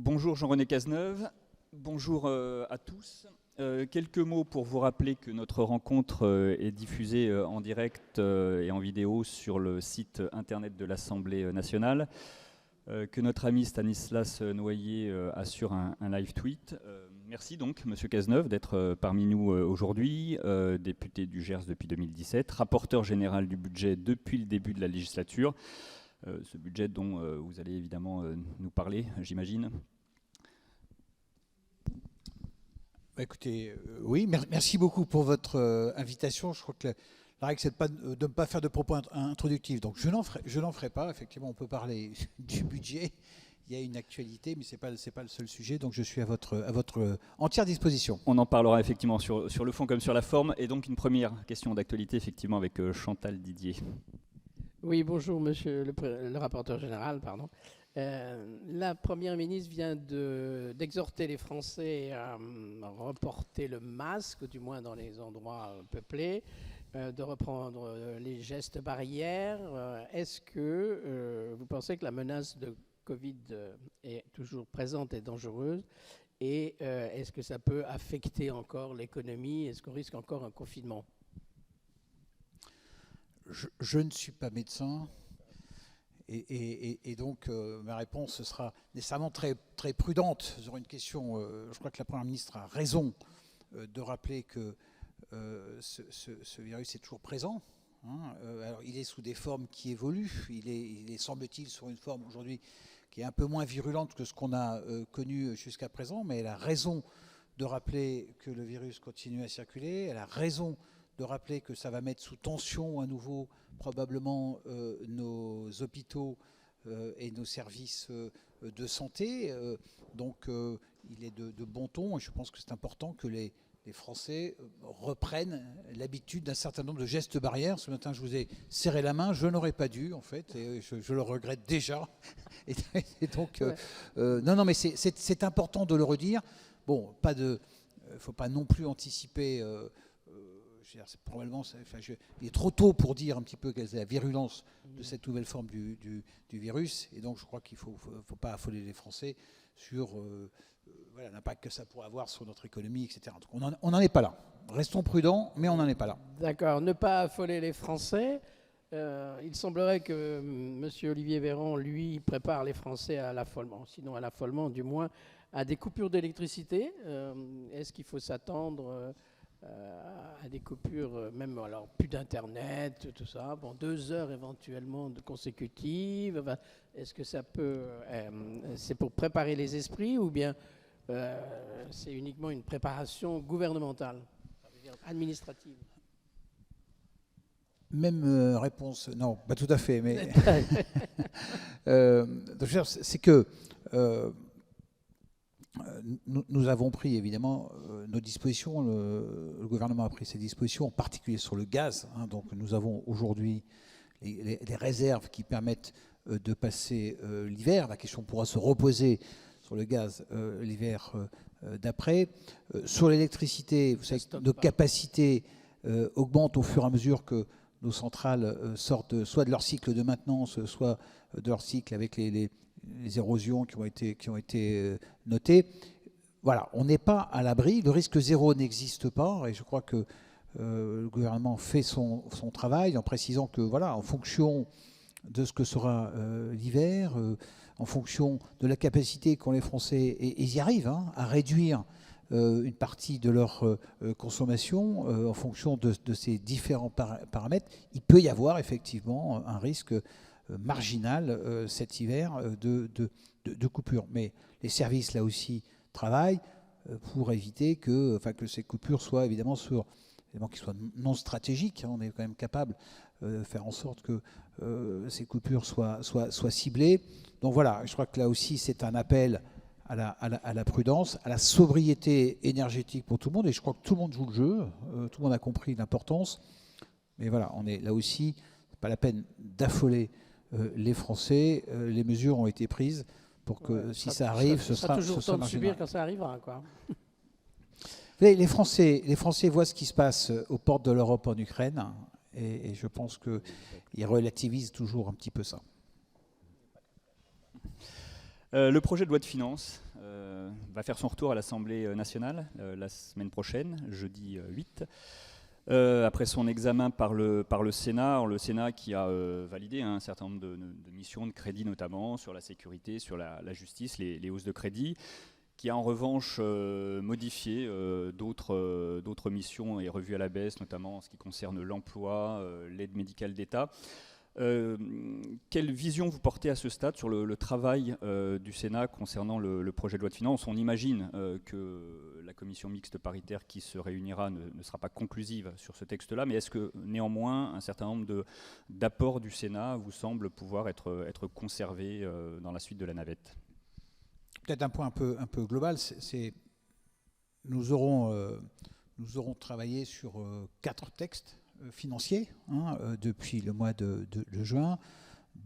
Bonjour Jean-René Cazeneuve, bonjour à tous. Quelques mots pour vous rappeler que notre rencontre est diffusée en direct et en vidéo sur le site internet de l'Assemblée nationale, que notre ami Stanislas Noyer assure un live tweet. Merci donc Monsieur Cazeneuve d'être parmi nous aujourd'hui, député du Gers depuis 2017, rapporteur général du budget depuis le début de la législature. Ce budget dont vous allez évidemment nous parler, j'imagine. Écoutez, oui, merci beaucoup pour votre invitation. Je crois que la règle, c'est de ne pas faire de propos introductifs. Donc, je n'en ferai pas. Effectivement, on peut parler du budget. Il y a une actualité, mais ce n'est pas le seul sujet. Donc, je suis à votre entière disposition. On en parlera effectivement sur le fond comme sur la forme. Et donc, une première question d'actualité, effectivement, avec Chantal Didier. Oui, bonjour, monsieur le rapporteur général, pardon. La Première ministre vient d'exhorter les Français à reporter le masque, du moins dans les endroits peuplés, de reprendre les gestes barrières. Est-ce que vous pensez que la menace de Covid est toujours présente et dangereuse? Et est-ce que ça peut affecter encore l'économie? Est-ce qu'on risque encore un confinement? Je ne suis pas médecin et donc ma réponse sera nécessairement très, très prudente sur une question. Je crois que la Première ministre a raison de rappeler que ce virus est toujours présent. Alors, il est sous des formes qui évoluent. Il est semble-t-il, sur une forme aujourd'hui qui est un peu moins virulente que ce qu'on a connu jusqu'à présent, mais elle a raison de rappeler que le virus continue à circuler. Elle a raison de rappeler que ça va mettre sous tension à nouveau probablement nos hôpitaux et nos services de santé. Donc il est de bon ton et je pense que c'est important que les Français reprennent l'habitude d'un certain nombre de gestes barrières. Ce matin, je vous ai serré la main. Je n'aurais pas dû, en fait, et je le regrette déjà. Et donc, non, mais c'est important de le redire. Bon, il ne faut pas non plus anticiper... probablement, il est trop tôt pour dire un petit peu quelle est la virulence de cette nouvelle forme du virus. Et donc, je crois qu'il ne faut pas affoler les Français sur l'impact que ça pourrait avoir sur notre économie, etc. Donc, on n'en est pas là. Restons prudents, mais on n'en est pas là. D'accord. Ne pas affoler les Français. Il semblerait que M. Olivier Véran, lui, prépare les Français à l'affolement. Sinon, à l'affolement, du moins, à des coupures d'électricité. Est-ce qu'il faut s'attendre... à des coupures, même alors plus d'internet, tout ça. Bon, 2 heures éventuellement consécutives. Est-ce que ça peut, c'est pour préparer les esprits ou bien c'est uniquement une préparation gouvernementale, administrative? Même réponse, non, pas tout à fait, mais c'est que nous avons pris évidemment nos dispositions, le gouvernement a pris ses dispositions, en particulier sur le gaz. Donc nous avons aujourd'hui les réserves qui permettent de passer l'hiver. La question pourra se reposer sur le gaz l'hiver d'après. Sur l'électricité, vous savez que nos capacités augmentent au fur et à mesure que nos centrales sortent soit de leur cycle de maintenance, soit de leur cycle avec les érosions qui ont été notées. Voilà, on n'est pas à l'abri. Le risque zéro n'existe pas. Et je crois que le gouvernement fait son travail en précisant que, voilà, en fonction de ce que sera l'hiver, en fonction de la capacité qu'ont les Français, et ils y arrivent, à réduire une partie de leur consommation en fonction de ces différents paramètres, il peut y avoir effectivement un risque marginal cet hiver de coupure. Mais les services, là aussi, travaillent pour éviter que ces coupures soient évidemment sur des éléments qui soient non stratégiques. On est quand même capable de faire en sorte que ces coupures soient ciblées. Donc voilà, je crois que là aussi, c'est un appel à la prudence, à la sobriété énergétique pour tout le monde. Et je crois que tout le monde joue le jeu, tout le monde a compris l'importance. Mais voilà, on est là aussi, c'est pas la peine d'affoler les Français. Les mesures ont été prises pour que si ça arrive, ce sera toujours temps de marginal. subir quand ça arrivera, quoi. Les Français voient ce qui se passe aux portes de l'Europe en Ukraine et je pense qu'ils relativisent toujours un petit peu ça. Le projet de loi de finances va faire son retour à l'Assemblée nationale la semaine prochaine, jeudi 8. Après son examen par le Sénat, alors le Sénat qui a validé un certain nombre de missions, de crédits notamment, sur la sécurité, sur la justice, les hausses de crédits, qui a en revanche modifié d'autres missions et revues à la baisse, notamment en ce qui concerne l'emploi, l'aide médicale d'État. Quelle vision vous portez à ce stade sur le travail du Sénat concernant le projet de loi de finances? On imagine que la commission mixte paritaire qui se réunira ne sera pas conclusive sur ce texte-là, mais est-ce que néanmoins un certain nombre d'apports du Sénat vous semblent pouvoir être conservés dans la suite de la navette? Peut-être un point un peu global, nous aurons travaillé sur 4 textes financiers depuis le mois de juin,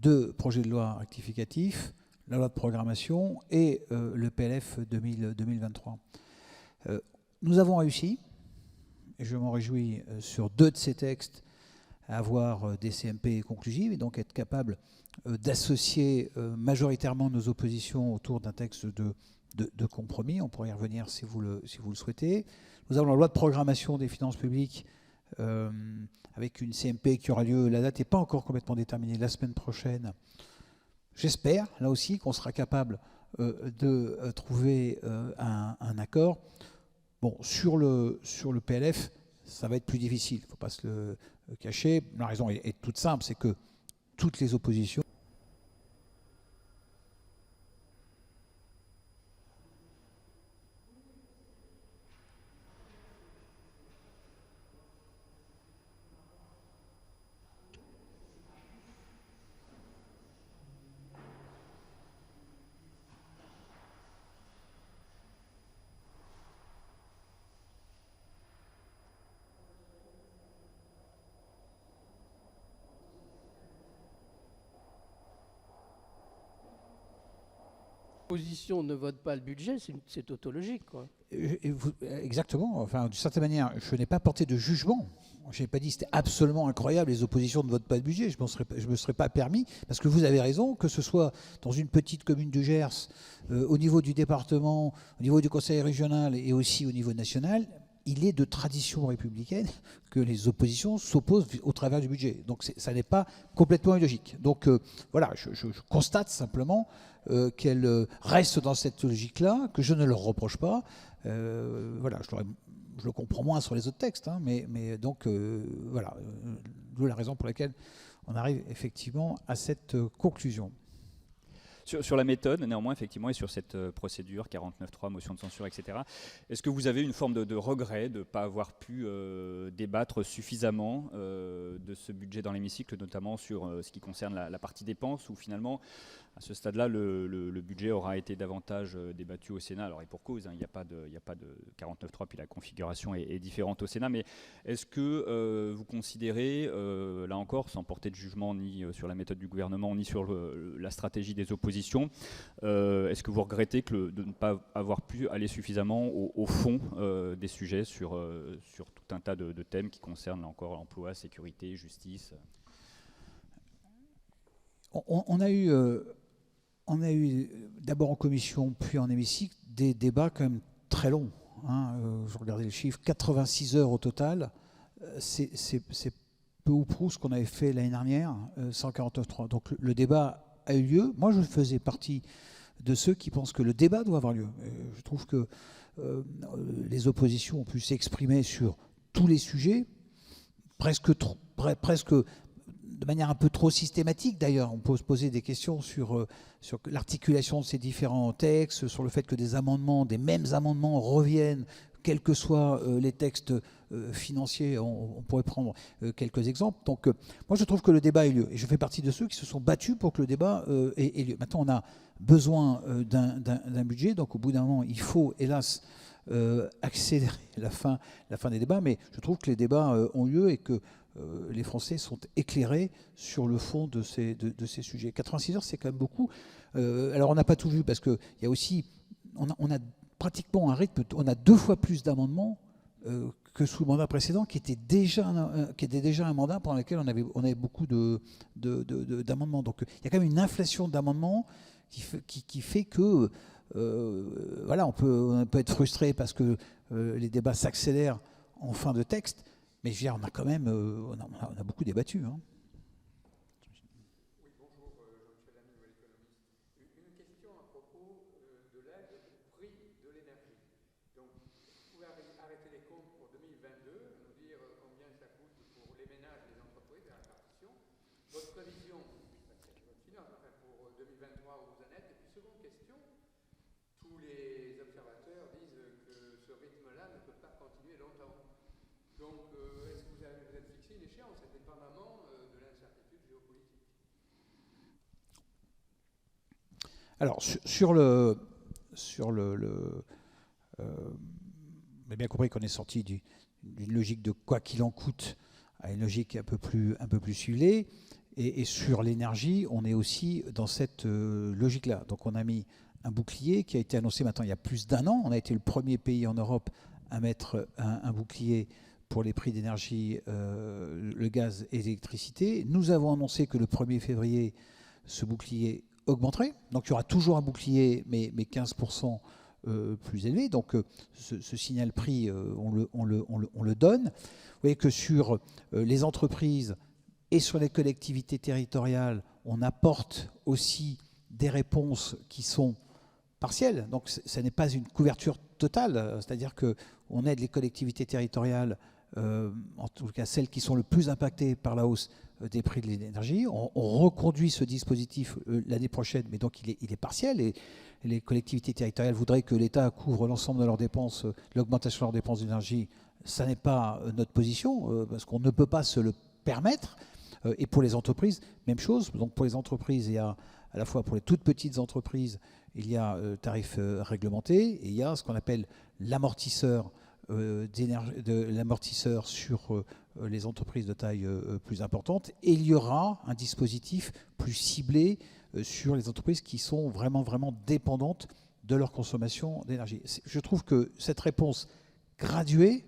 2 projets de loi rectificatifs, la loi de programmation et le PLF 2023. Nous avons réussi, et je m'en réjouis, sur 2 de ces textes, à avoir des CMP conclusives et donc être capable d'associer majoritairement nos oppositions autour d'un texte de compromis. On pourrait y revenir si vous le souhaitez. Nous avons la loi de programmation des finances publiques avec une CMP qui aura lieu, la date n'est pas encore complètement déterminée, la semaine prochaine. J'espère, là aussi, qu'on sera capable de trouver un accord. Bon, sur le PLF, ça va être plus difficile, il ne faut pas se le cacher. La raison est toute simple, c'est que toutes les oppositions L'opposition ne vote pas le budget, c'est tautologique, quoi. Exactement. Enfin, d'une certaine manière, je n'ai pas porté de jugement. Je n'ai pas dit que c'était absolument incroyable, les oppositions ne votent pas le budget. Je ne me serais pas permis, parce que vous avez raison, que ce soit dans une petite commune du Gers, au niveau du département, au niveau du conseil régional et aussi au niveau national, il est de tradition républicaine que les oppositions s'opposent au travers du budget. Donc ça n'est pas complètement illogique. Donc voilà, je constate simplement qu'elles restent dans cette logique-là, que je ne leur reproche pas. Voilà, je le comprends moins sur les autres textes, hein, mais donc voilà, d'où la raison pour laquelle on arrive effectivement à cette conclusion. Sur la méthode, néanmoins, effectivement, et sur cette procédure 49.3, motion de censure, etc., est-ce que vous avez une forme de regret de ne pas avoir pu débattre suffisamment de ce budget dans l'hémicycle, notamment sur ce qui concerne la partie dépenses, où finalement, à ce stade-là, le budget aura été davantage débattu au Sénat. Alors, et pour cause, hein, il n'y a pas de 49.3, puis la configuration est différente au Sénat. Mais est-ce que vous considérez, là encore, sans porter de jugement ni sur la méthode du gouvernement, ni sur la stratégie des oppositions, est-ce que vous regrettez de ne pas avoir pu aller suffisamment au fond des sujets sur tout un tas de thèmes qui concernent, là encore, l'emploi, sécurité, justice? On a eu d'abord en commission, puis en hémicycle, des débats quand même très longs. Hein. Je regardais les chiffres, 86 heures au total. C'est peu ou prou ce qu'on avait fait l'année dernière, 149.3. Donc le débat a eu lieu. Moi, je faisais partie de ceux qui pensent que le débat doit avoir lieu. Je trouve que les oppositions ont pu s'exprimer sur tous les sujets, presque de manière un peu trop systématique d'ailleurs. On peut se poser des questions sur l'articulation de ces différents textes, sur le fait que des mêmes amendements reviennent, quels que soient les textes financiers. On pourrait prendre quelques exemples. Donc moi je trouve que le débat ait lieu. Et je fais partie de ceux qui se sont battus pour que le débat ait lieu. Maintenant on a besoin d'un budget. Donc au bout d'un moment il faut hélas accélérer la fin des débats. Mais je trouve que les débats ont lieu et que les Français sont éclairés sur le fond de ces sujets. 86 heures, c'est quand même beaucoup. Alors, on n'a pas tout vu parce qu'il y a aussi... On a pratiquement un rythme... On a 2 fois plus d'amendements que sous le mandat précédent, qui était déjà un mandat pendant lequel on avait beaucoup d'amendements. Donc, il y a quand même une inflation d'amendements qui fait que voilà, on peut être frustré parce que les débats s'accélèrent en fin de texte, mais je veux dire, on a quand même on a beaucoup débattu. Hein. Alors, on a bien compris qu'on est sorti d'une logique de quoi qu'il en coûte à une logique un peu plus ciblée. Et sur l'énergie, on est aussi dans cette logique-là. Donc, on a mis un bouclier qui a été annoncé maintenant il y a plus d'1 an. On a été le premier pays en Europe à mettre un bouclier pour les prix d'énergie, le gaz et l'électricité. Nous avons annoncé que le 1er février, ce bouclier augmenterait. Donc il y aura toujours un bouclier, mais 15% plus élevé. Donc ce signal prix, on le donne. Vous voyez que sur les entreprises et sur les collectivités territoriales, on apporte aussi des réponses qui sont partielles. Donc ce n'est pas une couverture totale. C'est-à-dire qu'on aide les collectivités territoriales, en tout cas celles qui sont le plus impactées par la hausse des prix de l'énergie. On reconduit ce dispositif l'année prochaine, mais donc il est partiel. Et les collectivités territoriales voudraient que l'État couvre l'ensemble de leurs dépenses, l'augmentation de leurs dépenses d'énergie. Ça n'est pas notre position, parce qu'on ne peut pas se le permettre. Et pour les entreprises, même chose. Donc pour les entreprises, il y a à la fois pour les toutes petites entreprises, il y a tarif réglementé, et il y a ce qu'on appelle l'amortisseur l'amortisseur sur les entreprises de taille plus importante, et il y aura un dispositif plus ciblé sur les entreprises qui sont vraiment dépendantes de leur consommation d'énergie. Je trouve que cette réponse graduée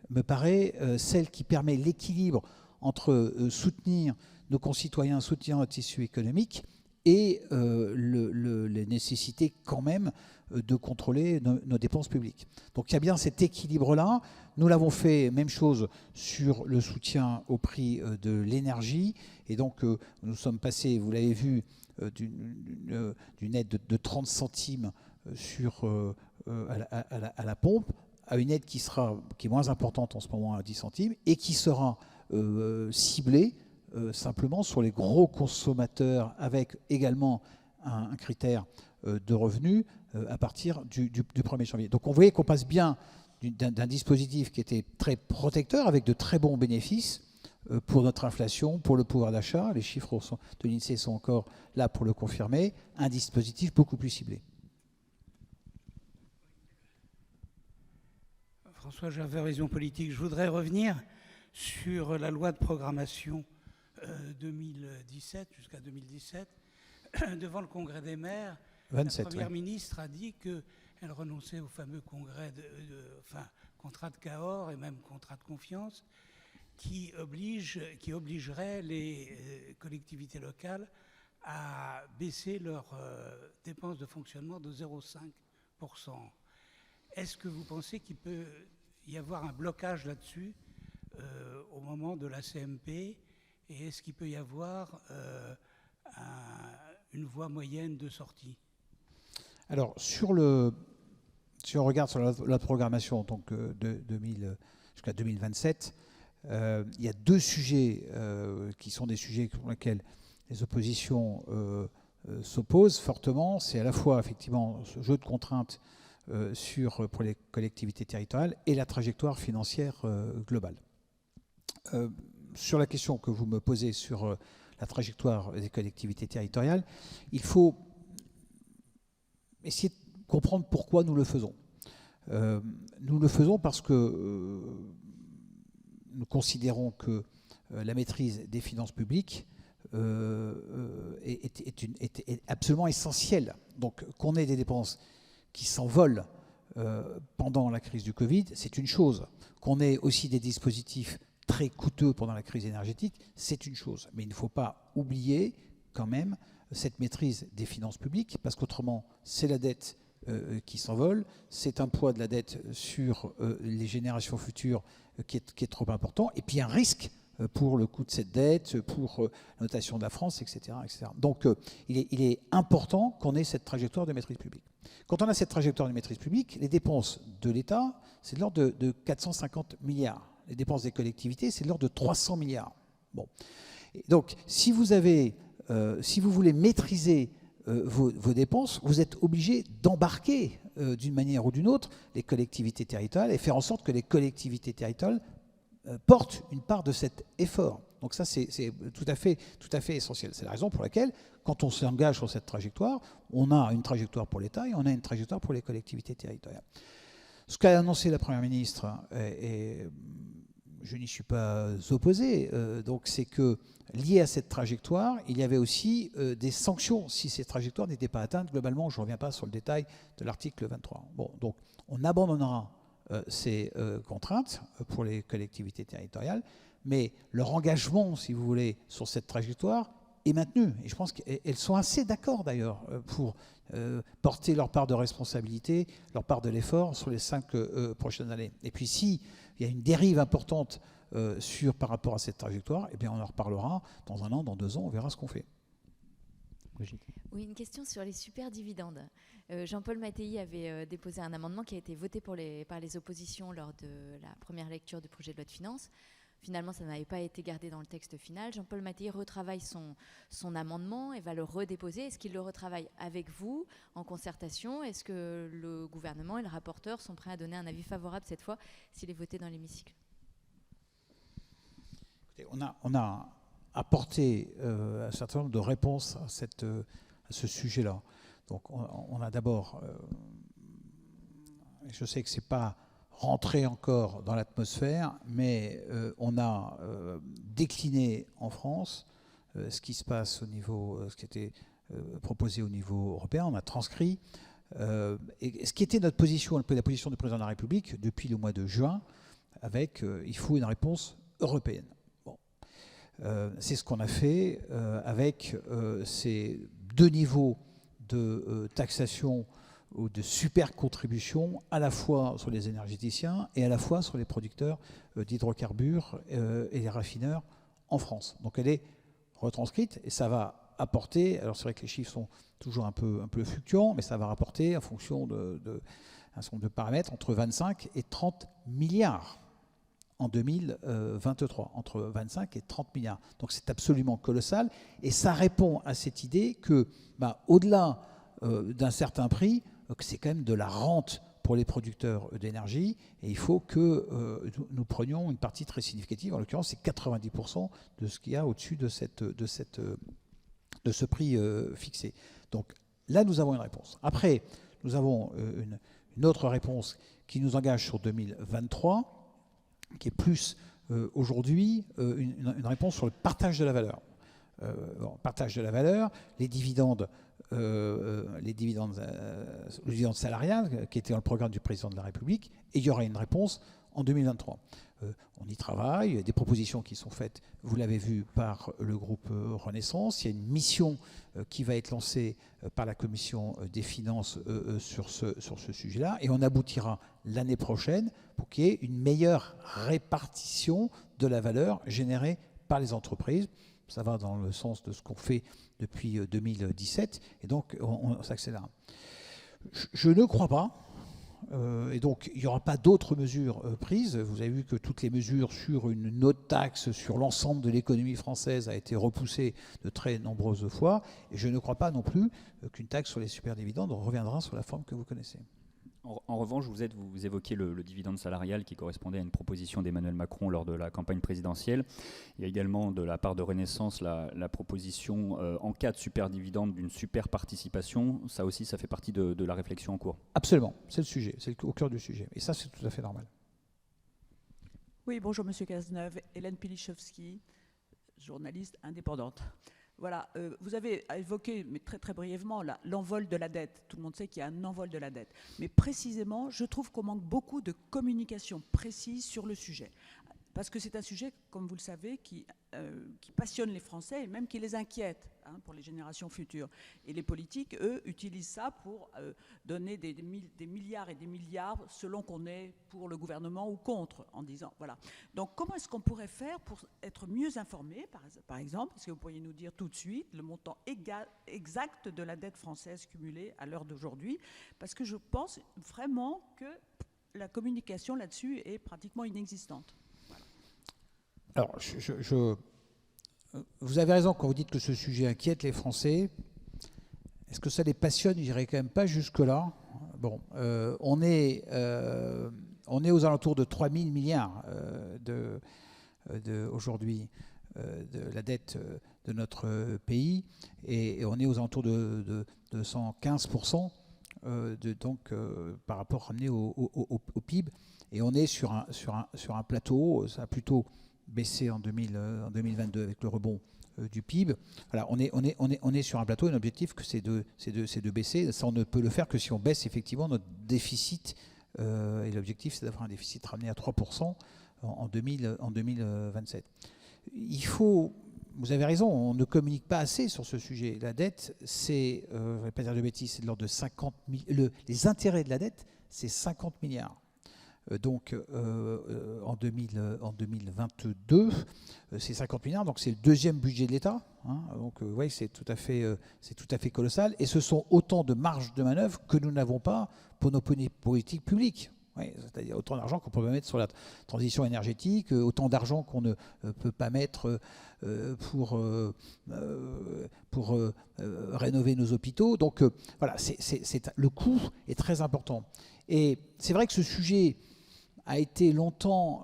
me paraît celle qui permet l'équilibre entre soutenir nos concitoyens, soutenir notre tissu économique et les nécessités quand même de contrôler nos dépenses publiques. Donc il y a bien cet équilibre-là. Nous l'avons fait, même chose, sur le soutien au prix de l'énergie. Et donc nous sommes passés, vous l'avez vu, d'une aide de 30 centimes à la pompe à une aide qui est moins importante en ce moment à 10 centimes et qui sera ciblée simplement sur les gros consommateurs, avec également un critère de revenus à partir du 1er janvier. Donc on voyait qu'on passe bien d'un dispositif qui était très protecteur, avec de très bons bénéfices pour notre inflation, pour le pouvoir d'achat. Les chiffres de l'INSEE sont encore là pour le confirmer. Un dispositif beaucoup plus ciblé. François, j'avais raison politique. Je voudrais revenir sur la loi de programmation 2017 jusqu'à 2017. Devant le Congrès des maires, 27, la Première ministre a dit qu'elle renonçait au fameux congrès contrat de Cahors et même contrat de confiance qui obligerait les collectivités locales à baisser leurs dépenses de fonctionnement de 0,5%. Est-ce que vous pensez qu'il peut y avoir un blocage là-dessus au moment de la CMP, et est-ce qu'il peut y avoir une voie moyenne de sortie? Alors, si on regarde sur la programmation donc, jusqu'à 2027, il y a deux sujets qui sont des sujets pour lesquels les oppositions s'opposent fortement. C'est à la fois effectivement ce jeu de contraintes pour les collectivités territoriales et la trajectoire financière globale. Sur la question que vous me posez sur la trajectoire des collectivités territoriales, il faut essayer de comprendre pourquoi nous le faisons. Nous le faisons parce que nous considérons que la maîtrise des finances publiques est absolument essentielle. Donc qu'on ait des dépenses qui s'envolent pendant la crise du Covid, c'est une chose. Qu'on ait aussi des dispositifs très coûteux pendant la crise énergétique, c'est une chose. Mais il ne faut pas oublier quand même cette maîtrise des finances publiques, parce qu'autrement, c'est la dette qui s'envole. C'est un poids de la dette sur les générations futures qui est trop important. Et puis un risque pour le coût de cette dette, pour la notation de la France, etc. etc. Donc il est important qu'on ait cette trajectoire de maîtrise publique. Quand on a cette trajectoire de maîtrise publique, les dépenses de l'État, c'est de l'ordre de 450 milliards. Les dépenses des collectivités, c'est de l'ordre de 300 milliards. Bon. Et donc, si vous voulez maîtriser vos dépenses, vous êtes obligé d'embarquer d'une manière ou d'une autre les collectivités territoriales et faire en sorte que les collectivités territoriales portent une part de cet effort. Donc ça, c'est tout à fait essentiel. C'est la raison pour laquelle, quand on s'engage sur cette trajectoire, on a une trajectoire pour l'État et on a une trajectoire pour les collectivités territoriales. Ce qu'a annoncé la Première ministre, et je n'y suis pas opposé, donc c'est que lié à cette trajectoire, il y avait aussi des sanctions si ces trajectoires n'étaient pas atteintes. Globalement, je ne reviens pas sur le détail de l'article 23. Bon, donc on abandonnera ces contraintes pour les collectivités territoriales, mais leur engagement, si vous voulez, sur cette trajectoire est maintenu. Et je pense qu'elles sont assez d'accord d'ailleurs pour porter leur part de responsabilité, leur part de l'effort sur les 5 prochaines années. Et puis s'il y a une dérive importante par rapport à cette trajectoire, eh bien on en reparlera dans 1 an, dans 2 ans, on verra ce qu'on fait. Brigitte. Oui, une question sur les super dividendes. Jean-Paul Mattei avait déposé un amendement qui a été voté par les oppositions lors de la première lecture du projet de loi de finances. Finalement, ça n'avait pas été gardé dans le texte final. Jean-Paul Mattei retravaille son amendement et va le redéposer. Est-ce qu'il le retravaille avec vous, en concertation? Est-ce que le gouvernement et le rapporteur sont prêts à donner un avis favorable cette fois, s'il est voté dans l'hémicycle? On a apporté un certain nombre de réponses à ce sujet-là. Donc on a d'abord, je sais que ce n'est pas rentré encore dans l'atmosphère, mais on a décliné en France ce qui se passe au niveau, ce qui était proposé au niveau européen. On a transcrit et ce qui était notre position, la position du président de la République depuis le mois de juin, avec il faut une réponse européenne. Bon. C'est ce qu'on a fait avec ces 2 niveaux de taxation ou de super contribution à la fois sur les énergéticiens et à la fois sur les producteurs d'hydrocarbures et les raffineurs en France. Donc elle est retranscrite et ça va apporter, alors c'est vrai que les chiffres sont toujours un peu fluctuants, mais ça va rapporter en fonction d'un certain nombre de paramètres entre 25 et 30 milliards en 2023, entre 25 et 30 milliards. Donc c'est absolument colossal et ça répond à cette idée que au-delà d'un certain prix, c'est quand même de la rente pour les producteurs d'énergie et il faut que nous prenions une partie très significative. En l'occurrence, c'est 90% de ce qu'il y a au-dessus de ce prix fixé. Donc là, nous avons une réponse. Après, nous avons une autre réponse qui nous engage sur 2023, qui est plus aujourd'hui une réponse sur le partage de la valeur. Partage de la valeur, les dividendes salariales qui étaient dans le programme du président de la République, et il y aura une réponse en 2023. On y travaille, il y a des propositions qui sont faites, vous l'avez vu, par le groupe Renaissance. Il y a une mission qui va être lancée par la Commission des finances sur ce sujet-là, et on aboutira l'année prochaine pour qu'il y ait une meilleure répartition de la valeur générée par les entreprises. Ça va dans le sens de ce qu'on fait depuis 2017, et donc on s'accélère. Je ne crois pas, et donc il n'y aura pas d'autres mesures prises. Vous avez vu que toutes les mesures sur une note taxe sur l'ensemble de l'économie française a été repoussée de très nombreuses fois, et je ne crois pas non plus qu'une taxe sur les superdividendes reviendra sous la forme que vous connaissez. En revanche, vous évoquiez le dividende salarial qui correspondait à une proposition d'Emmanuel Macron lors de la campagne présidentielle. Il y a également de la part de Renaissance la proposition en cas de super dividende d'une super participation. Ça aussi, ça fait partie de la réflexion en cours. Absolument, c'est le sujet, c'est au cœur du sujet. Et ça, c'est tout à fait normal. Oui, bonjour Monsieur Cazeneuve, Hélène Pilichowski, journaliste indépendante. Voilà, vous avez évoqué, mais très très brièvement, l'envol de la dette. Tout le monde sait qu'il y a un envol de la dette. Mais précisément, je trouve qu'on manque beaucoup de communication précise sur le sujet. parce que c'est un sujet, comme vous le savez, qui passionne les Français et même qui les inquiète pour les générations futures. Et les politiques, eux, utilisent ça pour donner des milliards et des milliards selon qu'on est pour le gouvernement ou contre, en disant, voilà. Donc comment est-ce qu'on pourrait faire pour être mieux informé, par exemple? Est-ce que vous pourriez nous dire tout de suite le montant exact de la dette française cumulée à l'heure d'aujourd'hui? Parce que je pense vraiment que la communication là-dessus est pratiquement inexistante. Alors, vous avez raison quand vous dites que ce sujet inquiète les Français. Est-ce que ça les passionne? Je dirais quand même pas jusque-là. Bon, on est aux alentours de 3 000 milliards aujourd'hui de la dette de notre pays, et on est aux alentours de 115% donc par rapport ramené au PIB, et on est sur un plateau. Ça a plutôt baissé en 2022 avec le rebond du PIB. Voilà, on est sur un plateau, et l'objectif c'est de baisser. Ça, on ne peut le faire que si on baisse effectivement notre déficit, et l'objectif c'est d'avoir un déficit ramené à 3% en 2027. Vous avez raison, on ne communique pas assez sur ce sujet. La dette, c'est, je ne vais pas dire de bêtises, c'est de l'ordre de 50 milliards. Les intérêts de la dette, c'est 50 milliards. Donc en 2022, c'est 50 milliards, donc c'est le deuxième budget de l'État. Donc oui, c'est tout à fait colossal. Et ce sont autant de marges de manœuvre que nous n'avons pas pour nos politiques publiques. Oui, c'est-à-dire autant d'argent qu'on peut mettre sur la transition énergétique, autant d'argent qu'on ne peut pas mettre pour rénover nos hôpitaux. Donc voilà, le coût est très important. Et c'est vrai que ce sujet a été longtemps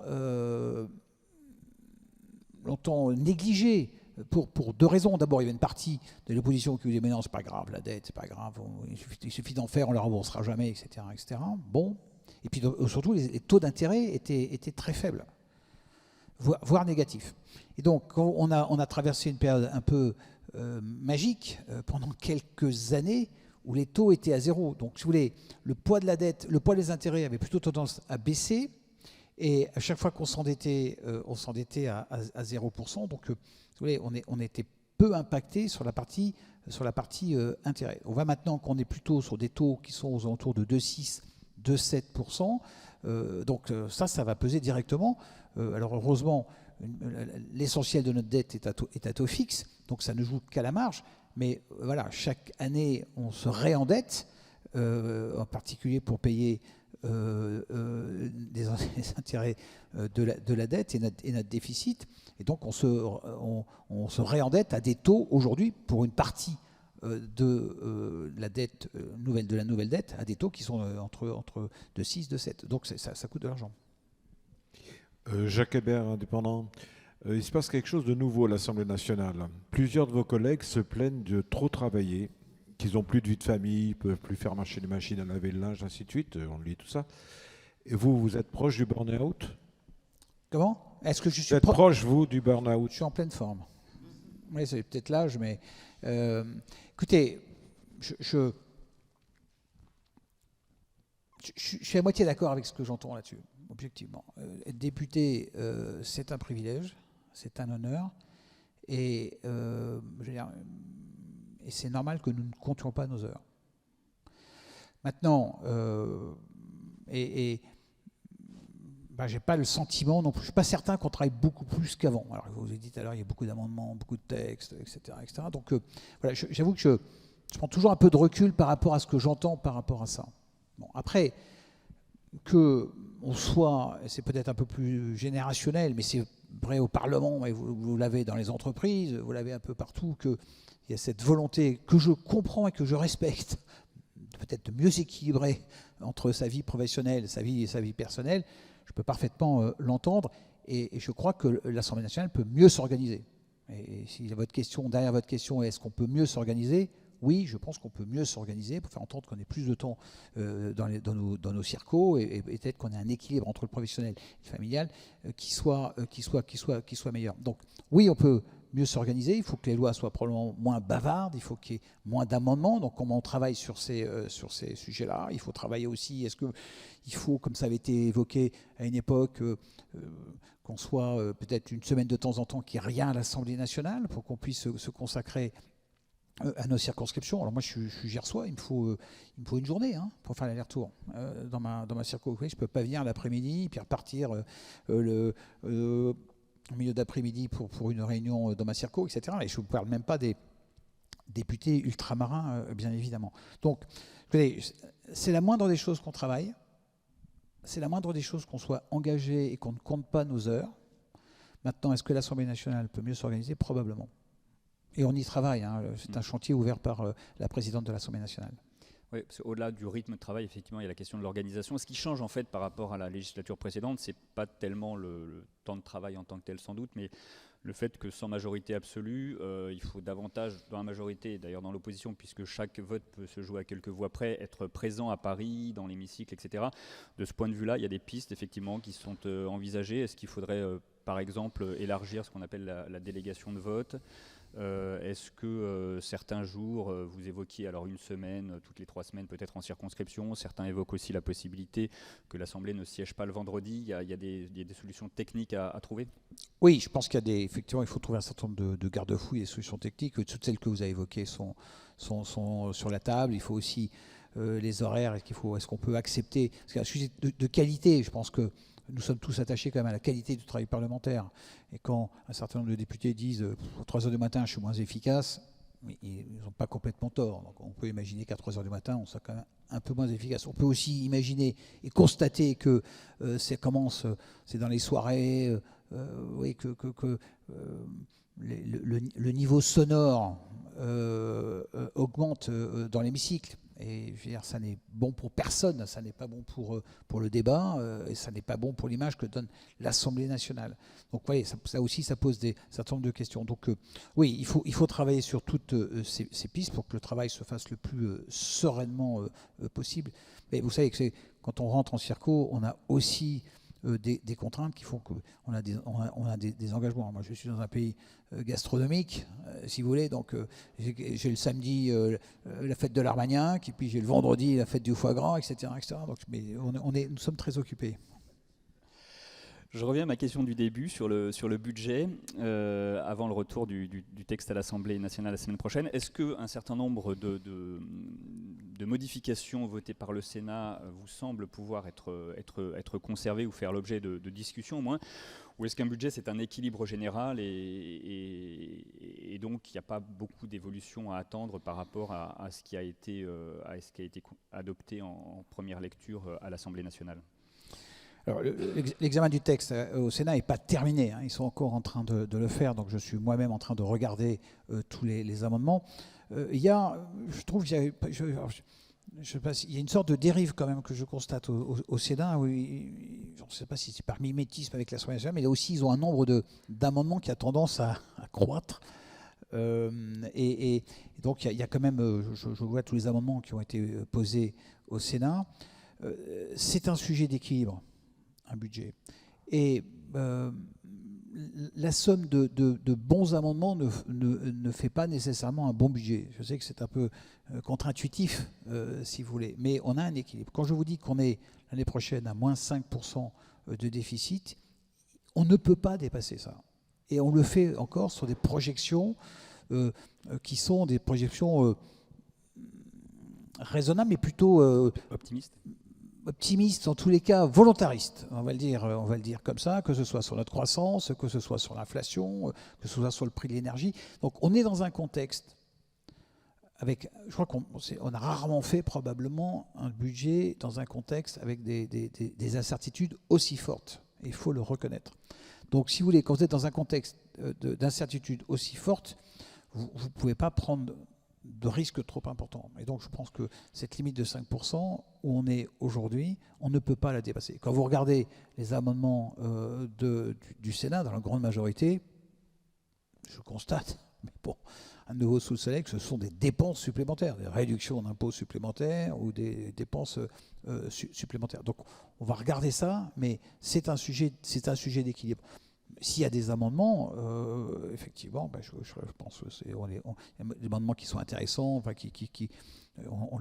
négligé pour deux raisons. D'abord, il y avait une partie de l'opposition qui disait mais non, c'est pas grave, la dette, c'est pas grave, il suffit d'en faire, on ne la remboursera jamais, etc., etc. Bon. Et puis surtout, les taux d'intérêt étaient très faibles, voire négatifs. Et donc, on a traversé une période un peu magique pendant quelques années où les taux étaient à zéro. Donc, si vous voulez, le poids de la dette, le poids des intérêts avait plutôt tendance à baisser. Et à chaque fois qu'on s'endettait, on s'endettait à 0%. Donc, vous voulez, on était peu impacté sur la partie intérêt. On voit maintenant qu'on est plutôt sur des taux qui sont aux alentours de 2,6%. 2,7%. Donc ça va peser directement. Alors heureusement, l'essentiel de notre dette est à taux fixe, donc ça ne joue qu'à la marge. Mais voilà, chaque année, on se réendette, en particulier pour payer les intérêts de la dette et notre déficit. Et donc on se réendette à des taux aujourd'hui pour une partie de la dette de la nouvelle dette à des taux qui sont entre 2,6 et 2,7. Donc ça coûte de l'argent. Jacques Hébert, indépendant. Il se passe quelque chose de nouveau à l'Assemblée nationale. Plusieurs de vos collègues se plaignent de trop travailler, qu'ils n'ont plus de vie de famille, ne peuvent plus faire marcher les machines à laver le linge, ainsi de suite. On lit tout ça. Et vous êtes proche du burn-out? Comment? Est-ce que je suis Vous êtes proche, vous, du burn-out? Je suis en pleine forme. Oui, c'est peut-être l'âge, mais écoutez, je suis à moitié d'accord avec ce que j'entends là-dessus, objectivement. Être député, c'est un privilège, c'est un honneur, et je veux dire, et c'est normal que nous ne comptions pas nos heures. Maintenant, j'ai pas le sentiment non plus, je suis pas certain qu'on travaille beaucoup plus qu'avant. Alors, je vous ai dit tout à l'heure, il y a beaucoup d'amendements, beaucoup de textes, etc. etc. Donc, voilà, j'avoue que je prends toujours un peu de recul par rapport à ce que j'entends par rapport à ça. Bon, après, qu'on soit, c'est peut-être un peu plus générationnel, mais c'est vrai au Parlement, et vous l'avez dans les entreprises, vous l'avez un peu partout, qu'il y a cette volonté que je comprends et que je respecte, peut-être de mieux équilibrer entre sa vie professionnelle, sa vie personnelle. Je peux parfaitement l'entendre, et je crois que l'Assemblée nationale peut mieux s'organiser. Et si derrière votre question, est-ce qu'on peut mieux s'organiser? Oui, je pense qu'on peut mieux s'organiser pour faire entendre qu'on ait plus de temps dans nos circos, et peut-être qu'on ait un équilibre entre le professionnel et le familial qui soit meilleur. Donc oui, on peut mieux s'organiser, il faut que les lois soient probablement moins bavardes, il faut qu'il y ait moins d'amendements. Donc comment on travaille sur ces sujets-là. Il faut travailler aussi, est-ce qu'il faut, comme ça avait été évoqué à une époque, qu'on soit peut-être une semaine de temps en temps, qu'il n'y ait rien à l'Assemblée nationale pour qu'on puisse se consacrer à nos circonscriptions. Alors moi, je suis gersois, il me faut une journée pour faire l'aller-retour dans ma circonscription. Je ne peux pas venir l'après-midi, puis repartir au milieu d'après-midi pour une réunion dans ma circo, etc. Et je ne vous parle même pas des députés ultramarins, bien évidemment. Donc, c'est la moindre des choses qu'on travaille, c'est la moindre des choses qu'on soit engagé et qu'on ne compte pas nos heures. Maintenant, est-ce que l'Assemblée nationale peut mieux s'organiser? Probablement. Et on y travaille. C'est un chantier ouvert par la présidente de l'Assemblée nationale. Oui, au-delà du rythme de travail, effectivement, il y a la question de l'organisation. Ce qui change en fait par rapport à la législature précédente, c'est pas tellement le temps de travail en tant que tel sans doute, mais le fait que sans majorité absolue, il faut davantage, dans la majorité, d'ailleurs dans l'opposition, puisque chaque vote peut se jouer à quelques voix près, être présent à Paris, dans l'hémicycle, etc. De ce point de vue-là, il y a des pistes effectivement qui sont envisagées. Est-ce qu'il faudrait, par exemple, élargir ce qu'on appelle la délégation de vote? Est-ce que certains jours, vous évoquiez alors une semaine, toutes les 3 semaines peut-être en circonscription, certains évoquent aussi la possibilité que l'Assemblée ne siège pas le vendredi, il y a des solutions techniques à trouver? Oui, je pense qu'il y a effectivement, il faut trouver un certain nombre de garde-fous et des solutions techniques. Toutes celles que vous avez évoquées sont sur la table. Il faut aussi les horaires, est-ce qu'on peut accepter, parce qu'il y a un sujet de qualité, je pense que nous sommes tous attachés quand même à la qualité du travail parlementaire. Et quand un certain nombre de députés disent à 3 heures du matin, je suis moins efficace, ils n'ont pas complètement tort. Donc on peut imaginer qu'à 3 heures du matin, on soit quand même un peu moins efficace. On peut aussi imaginer et constater que c'est dans les soirées, que le niveau sonore augmente dans l'hémicycle. Et je veux dire, ça n'est bon pour personne, ça n'est pas bon pour le débat, et ça n'est pas bon pour l'image que donne l'Assemblée nationale. Donc, vous voyez, ça aussi, ça pose un certain nombre de questions. Donc, oui, il faut travailler sur toutes ces pistes pour que le travail se fasse le plus sereinement possible. Mais vous savez que quand on rentre en circo, on a aussi des contraintes qui font qu'on a des engagements. Moi, je suis dans un pays gastronomique, si vous voulez, donc j'ai le samedi la fête de l'Armagnac, et puis j'ai le vendredi la fête du foie gras, etc. Donc, mais nous sommes très occupés. Je reviens à ma question du début sur le budget, avant le retour du texte à l'Assemblée nationale la semaine prochaine. Est-ce qu'un certain nombre de modifications votées par le Sénat vous semblent pouvoir être conservées ou faire l'objet de discussions au moins? Ou est-ce qu'un budget, c'est un équilibre général et donc il n'y a pas beaucoup d'évolution à attendre par rapport à ce qui a été adopté en première lecture à l'Assemblée nationale? Alors, l'examen du texte au Sénat n'est pas terminé. Ils sont encore en train de le faire. Donc, je suis moi-même en train de regarder tous les amendements. Je trouve qu'il y a, je sais pas, il y a une sorte de dérive quand même que je constate au Sénat. Je ne sais pas si c'est par mimétisme avec l'Assemblée nationale, mais là aussi, ils ont un nombre d'amendements qui a tendance à croître. Et donc, il y a quand même, je vois tous les amendements qui ont été posés au Sénat. C'est un sujet d'équilibre, un budget. Et la somme de bons amendements ne fait pas nécessairement un bon budget. Je sais que c'est un peu contre-intuitif, si vous voulez, mais on a un équilibre. Quand je vous dis qu'on est l'année prochaine à moins 5% de déficit, on ne peut pas dépasser ça. Et on le fait encore sur des projections qui sont des projections raisonnables, mais plutôt optimistes, en tous les cas volontaristes, on va le dire comme ça, que ce soit sur notre croissance, que ce soit sur l'inflation, que ce soit sur le prix de l'énergie. Donc on est dans un contexte je crois qu'on a rarement fait probablement un budget dans un contexte avec des incertitudes aussi fortes. Il faut le reconnaître. Donc si vous voulez, quand vous êtes dans un contexte d'incertitude aussi forte, vous ne pouvez pas prendre de risques trop importants. Et donc je pense que cette limite de 5% où on est aujourd'hui, on ne peut pas la dépasser. Quand vous regardez les amendements du Sénat, dans la grande majorité, je constate, mais bon, à nouveau sous le soleil, que ce sont des dépenses supplémentaires, des réductions d'impôts supplémentaires ou des dépenses supplémentaires. Donc on va regarder ça, mais c'est un sujet d'équilibre. s'il y a des amendements, effectivement, je pense que il y a des amendements qui sont intéressants, enfin,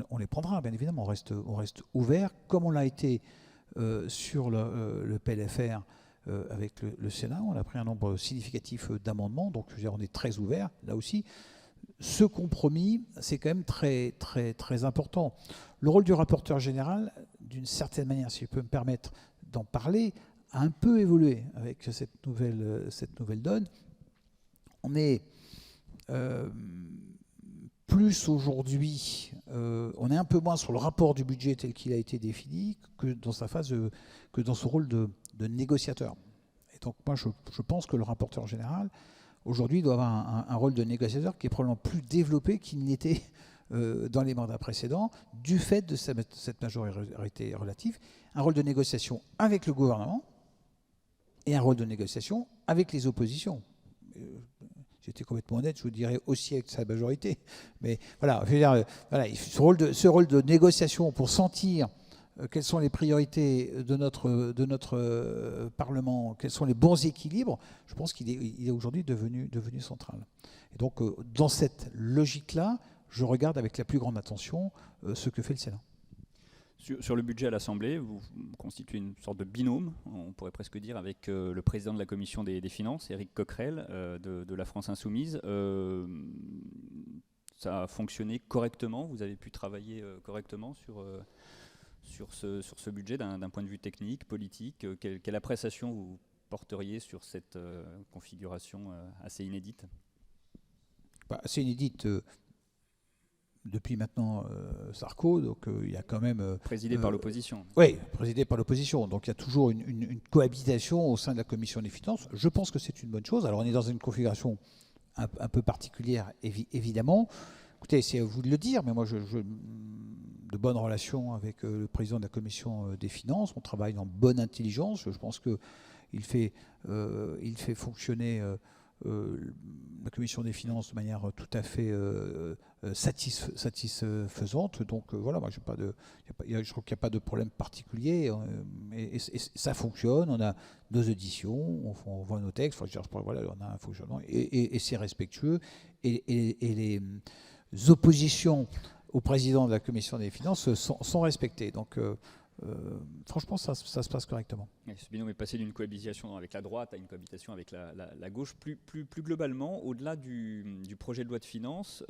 on les prendra, bien évidemment. On reste ouvert, comme on l'a été sur le PLFR avec le Sénat. On a pris un nombre significatif d'amendements, donc je veux dire, on est très ouvert là aussi. Ce compromis, c'est quand même très, très, très important. Le rôle du rapporteur général, d'une certaine manière, si je peux me permettre d'en parler, a un peu évolué avec cette nouvelle donne. On est plus aujourd'hui, on est un peu moins sur le rapport du budget tel qu'il a été défini que dans sa phase, que dans son rôle de négociateur. Et donc moi, je pense que le rapporteur général, aujourd'hui, doit avoir un rôle de négociateur qui est probablement plus développé qu'il n'était dans les mandats précédents, du fait de cette majorité relative, un rôle de négociation avec le gouvernement et un rôle de négociation avec les oppositions. J'étais complètement honnête, je vous dirais aussi avec sa majorité. Mais voilà, je veux dire, voilà, ce rôle de négociation pour sentir quelles sont les priorités de notre Parlement, quels sont les bons équilibres, je pense qu'il est aujourd'hui devenu central. Et donc, dans cette logique-là, je regarde avec la plus grande attention ce que fait le Sénat. Sur le budget à l'Assemblée, vous constituez une sorte de binôme, on pourrait presque dire, avec le président de la Commission des Finances, Éric Coquerel, de la France Insoumise. Ça a fonctionné correctement, vous avez pu travailler correctement sur ce budget d'un point de vue technique, politique. Quelle appréciation vous porteriez sur cette configuration assez inédite ? Assez inédite depuis maintenant Sarko, donc il y a quand même... présidé par l'opposition. Oui, présidé par l'opposition. Donc il y a toujours une cohabitation au sein de la Commission des Finances. Je pense que c'est une bonne chose. Alors on est dans une configuration un peu particulière, évidemment. Écoutez, c'est à vous de le dire, mais moi, de bonnes relations avec le président de la Commission des Finances. On travaille en bonne intelligence. Je pense qu'il fait fonctionner la Commission des Finances de manière tout à fait satisfaisante. Donc voilà, moi, je crois qu'il n'y a pas de problème particulier. Et ça fonctionne. On a nos auditions, on voit nos textes. Voilà, on a un fonctionnement et c'est respectueux. Et les oppositions au président de la Commission des Finances sont respectées. Donc, franchement, ça se passe correctement. Ce binôme est passé d'une cohabitation avec la droite à une cohabitation avec la gauche. Plus globalement, au-delà du projet de loi de finances,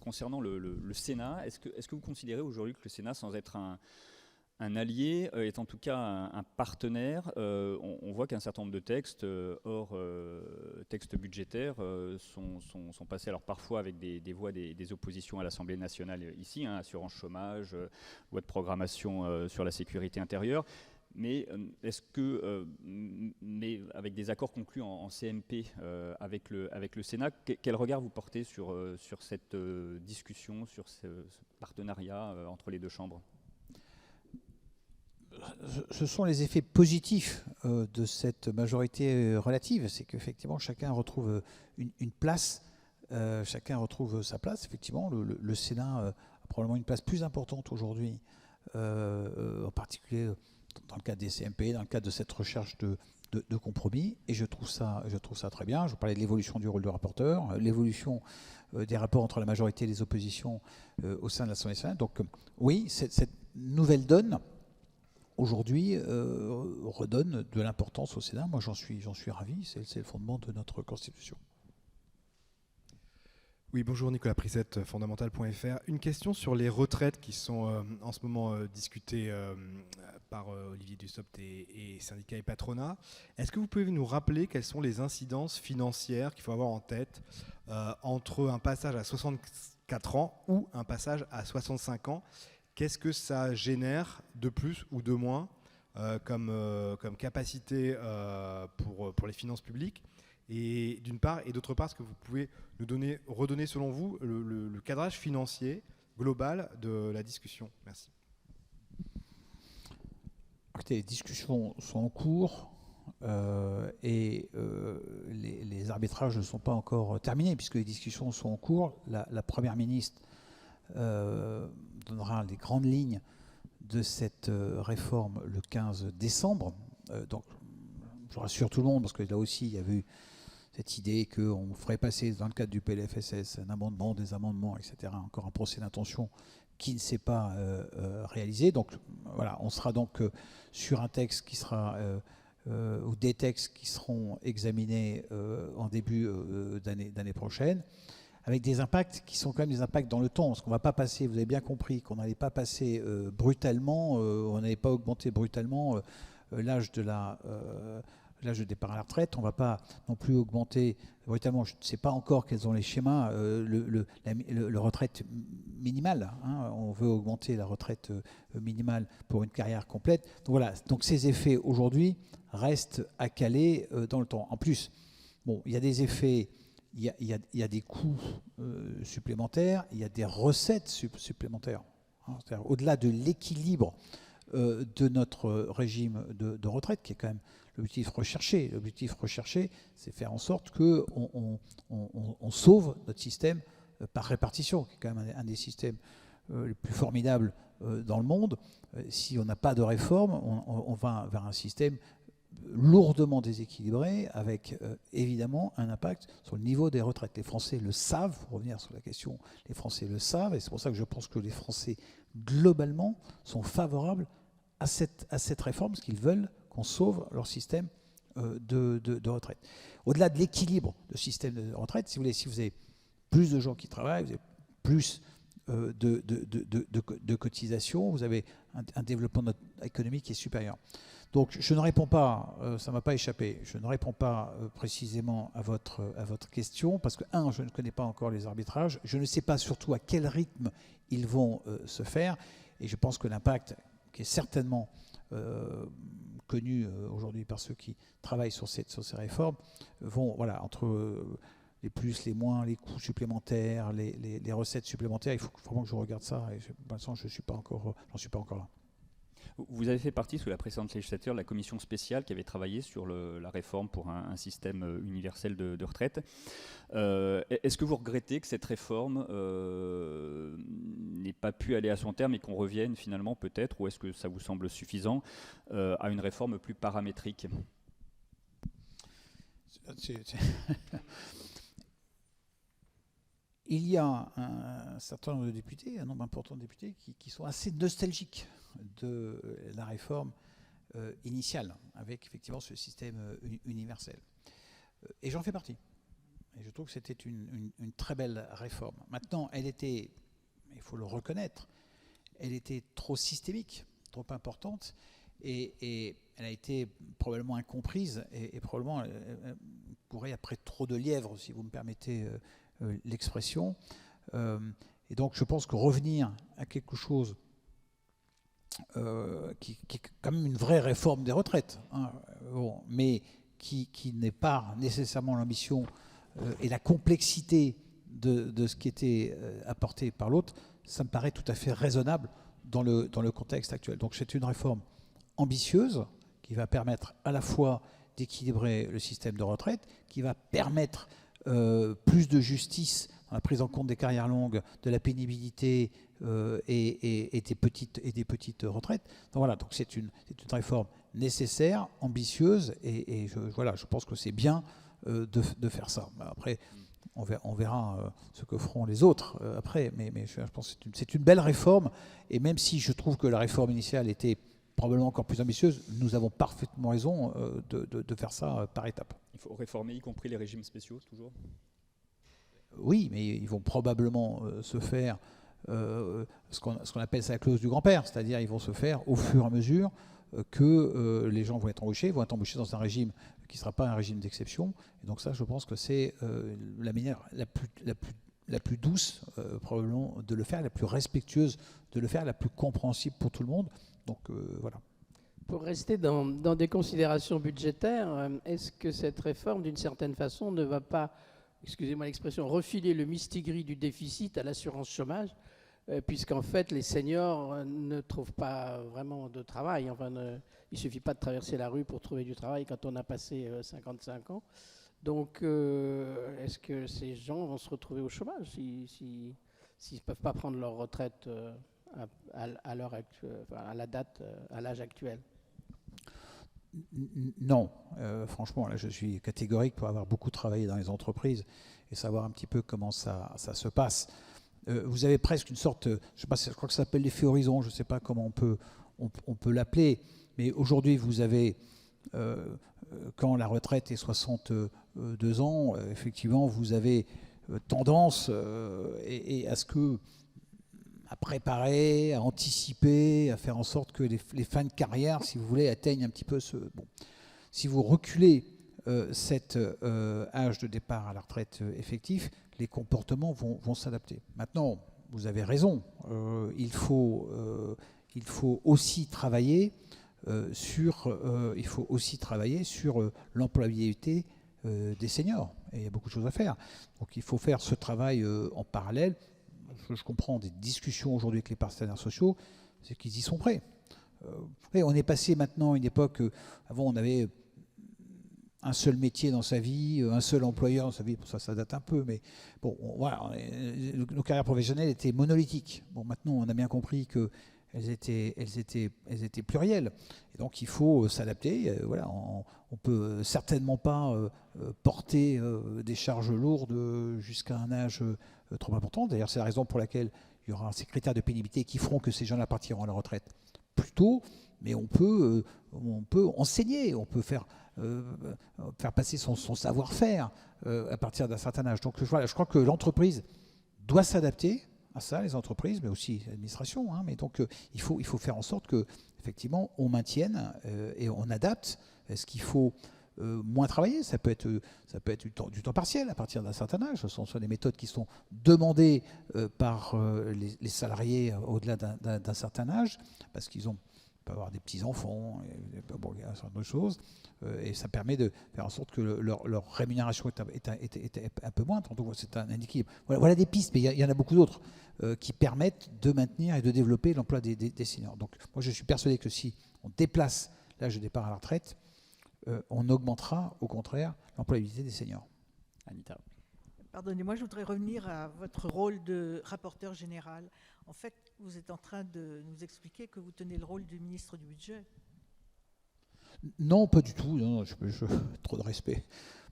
concernant le Sénat, est-ce que vous considérez aujourd'hui que le Sénat, sans être un allié, est en tout cas un partenaire? On voit qu'un certain nombre de textes, hors textes budgétaires, sont passés, alors parfois avec des voix des oppositions à l'Assemblée nationale ici, assurance chômage, loi de programmation sur la sécurité intérieure. Mais est-ce que, mais avec des accords conclus en CMP avec le Sénat, quel regard vous portez sur cette discussion, sur ce partenariat entre les deux chambres ? Ce sont les effets positifs de cette majorité relative. C'est qu'effectivement, chacun retrouve une place, chacun retrouve sa place. Effectivement, le Sénat a probablement une place plus importante aujourd'hui, en particulier dans le cadre des CMP, dans le cadre de cette recherche de compromis. Et je trouve ça très bien. Je vous parlais de l'évolution du rôle de rapporteur, l'évolution des rapports entre la majorité et les oppositions au sein de l'Assemblée nationale. Donc oui, cette nouvelle donne aujourd'hui redonne de l'importance au Sénat. Moi, j'en suis ravi. C'est le fondement de notre Constitution. Oui, bonjour, Nicolas Prissette, fondamental.fr. Une question sur les retraites qui sont en ce moment discutées par Olivier Dussopt et syndicats et patronat. Est-ce que vous pouvez nous rappeler quelles sont les incidences financières qu'il faut avoir en tête entre un passage à 64 ans ou un passage à 65 ans? Qu'est-ce que ça génère de plus ou de moins comme capacité pour les finances publiques? Et d'une part, et d'autre part, est-ce que vous pouvez nous redonner selon vous le cadrage financier global de la discussion? Merci. Écoutez, les discussions sont en cours et les arbitrages ne sont pas encore terminés puisque les discussions sont en cours. La Première ministre donnera les grandes lignes de cette réforme le 15 décembre. Donc, je rassure tout le monde, parce que là aussi, il y avait eu cette idée qu'on ferait passer dans le cadre du PLFSS un amendement, des amendements, etc. Encore un procès d'intention qui ne s'est pas réalisé. Donc voilà, on sera donc sur un texte qui sera, ou des textes qui seront examinés en début d'année prochaine, avec des impacts qui sont quand même des impacts dans le temps, parce qu'on ne va pas passer, vous avez bien compris, qu'on n'allait pas passer brutalement, on n'allait pas augmenter brutalement l'âge de départ à la retraite. On ne va pas non plus augmenter brutalement, je ne sais pas encore quels sont les schémas, le retraite minimale. Hein, on veut augmenter la retraite minimale pour une carrière complète. Donc voilà, donc ces effets aujourd'hui restent à caler dans le temps. En plus, bon, il y a des effets, il y a des coûts supplémentaires, il y a des recettes supplémentaires. Hein, c'est-à-dire au-delà de l'équilibre de notre régime de retraite, qui est quand même l'objectif recherché. L'objectif recherché, c'est faire en sorte qu'on sauve notre système par répartition, qui est quand même un des systèmes les plus formidables dans le monde. Si on n'a pas de réforme, on va vers un système lourdement déséquilibré, avec évidemment un impact sur le niveau des retraites. Les Français le savent, pour revenir sur la question, les Français le savent, et c'est pour ça que je pense que les Français, globalement, sont favorables à cette réforme, parce qu'ils veulent qu'on sauve leur système de retraite. Au-delà de l'équilibre de système de retraite, si vous avez plus de gens qui travaillent, vous avez plus de cotisations, vous avez un développement économique qui est supérieur. Donc je ne réponds pas, ça ne m'a pas échappé, je ne réponds pas précisément à votre question, parce que, je ne connais pas encore les arbitrages, je ne sais pas surtout à quel rythme ils vont se faire, et je pense que l'impact, qui est certainement connu aujourd'hui par ceux qui travaillent sur ces réformes, vont, voilà, entre les plus, les moins, les coûts supplémentaires, les recettes supplémentaires, il faut vraiment que je regarde ça, et pour l'instant, j'en suis pas encore là. Vous avez fait partie, sous la précédente législature, de la commission spéciale qui avait travaillé sur la réforme pour un système universel de retraite. Est-ce que vous regrettez que cette réforme n'ait pas pu aller à son terme et qu'on revienne finalement peut-être, ou est-ce que ça vous semble suffisant, à une réforme plus paramétrique ? Il y a un certain nombre de députés, un nombre important de députés qui sont assez nostalgiques de la réforme initiale, avec effectivement ce système universel. Et j'en fais partie. Et je trouve que c'était une très belle réforme. Maintenant, elle était, il faut le reconnaître, elle était trop systémique, trop importante, et elle a été probablement incomprise, et probablement elle courait après trop de lièvres, si vous me permettez l'expression. Et donc je pense que revenir à quelque chose qui est quand même une vraie réforme des retraites, hein, bon, mais qui n'est pas nécessairement l'ambition et la complexité de ce qui était apporté par l'autre, ça me paraît tout à fait raisonnable dans le contexte actuel. Donc c'est une réforme ambitieuse qui va permettre à la fois d'équilibrer le système de retraite, qui va permettre plus de justice dans la prise en compte des carrières longues, de la pénibilité et des petites retraites. Donc voilà, donc c'est une réforme nécessaire, ambitieuse, et je pense que c'est bien de faire ça. Après, on verra ce que feront les autres après, mais je pense que c'est une belle réforme, et même si je trouve que la réforme initiale était probablement encore plus ambitieuse, nous avons parfaitement raison de faire ça par étapes. Il faut réformer, y compris les régimes spéciaux, toujours ? Oui, mais ils vont probablement se faire ce qu'on appelle ça la clause du grand-père, c'est-à-dire ils vont se faire au fur et à mesure que les gens vont être embauchés dans un régime qui ne sera pas un régime d'exception. Et donc ça, je pense que c'est la manière la plus douce probablement de le faire, la plus respectueuse de le faire, la plus compréhensible pour tout le monde. Donc voilà. Pour rester dans des considérations budgétaires, est-ce que cette réforme, d'une certaine façon, ne va pas, excusez-moi l'expression, refiler le mistigris du déficit à l'assurance chômage, puisqu'en fait, les seniors ne trouvent pas vraiment de travail. Enfin, il ne suffit pas de traverser la rue pour trouver du travail quand on a passé 55 ans. Donc, est-ce que ces gens vont se retrouver au chômage s'ils ne peuvent pas prendre leur retraite à l'heure actuelle, à l'âge actuel? Non, franchement, là je suis catégorique pour avoir beaucoup travaillé dans les entreprises et savoir un petit peu comment ça se passe. Vous avez presque une sorte, je sais pas, je crois que ça s'appelle l'effet horizon, je ne sais pas comment on peut l'appeler, mais aujourd'hui vous avez, quand la retraite est 62 ans, effectivement vous avez tendance à ce que à préparer, à anticiper, à faire en sorte que les fins de carrière, si vous voulez, atteignent un petit peu ce... Bon. Si vous reculez cet âge de départ à la retraite effectif, les comportements vont s'adapter. Maintenant, vous avez raison, il faut aussi travailler sur l'employabilité des seniors. Et il y a beaucoup de choses à faire. Donc il faut faire ce travail en parallèle. Je comprends des discussions aujourd'hui avec les partenaires sociaux, c'est qu'ils y sont prêts. On est passé maintenant à une époque, avant on avait un seul métier dans sa vie, un seul employeur dans sa vie, ça date un peu, mais bon, voilà, nos carrières professionnelles étaient monolithiques. Bon, maintenant on a bien compris qu'elles étaient plurielles. Et donc il faut s'adapter. Voilà, on ne peut certainement pas porter des charges lourdes jusqu'à un âge trop important. D'ailleurs, c'est la raison pour laquelle il y aura ces critères de pénibilité qui feront que ces gens-là partiront à la retraite plus tôt. Mais on peut enseigner, on peut faire passer son savoir-faire à partir d'un certain âge. Donc voilà, je crois que l'entreprise doit s'adapter à ça, les entreprises, mais aussi l'administration. Mais donc il faut faire en sorte que effectivement on maintienne et on adapte. Est-ce qu'il faut moins travailler? Ça peut être du temps partiel à partir d'un certain âge. Ce sont des méthodes qui sont demandées par les salariés au-delà d'un certain âge, parce qu'ils peuvent avoir des petits-enfants, bon, il y a un certain nombre de choses, et ça permet de faire en sorte que leur rémunération est un peu moindre. Donc c'est un équilibre. Voilà des pistes, mais il y en a beaucoup d'autres qui permettent de maintenir et de développer l'emploi des seniors. Donc moi je suis persuadé que si on déplace l'âge de départ à la retraite, on augmentera au contraire l'employabilité des seniors. Anita. Pardonnez-moi, je voudrais revenir à votre rôle de rapporteur général. En fait, vous êtes en train de nous expliquer que vous tenez le rôle du ministre du Budget. Non, pas du tout. Non, trop de respect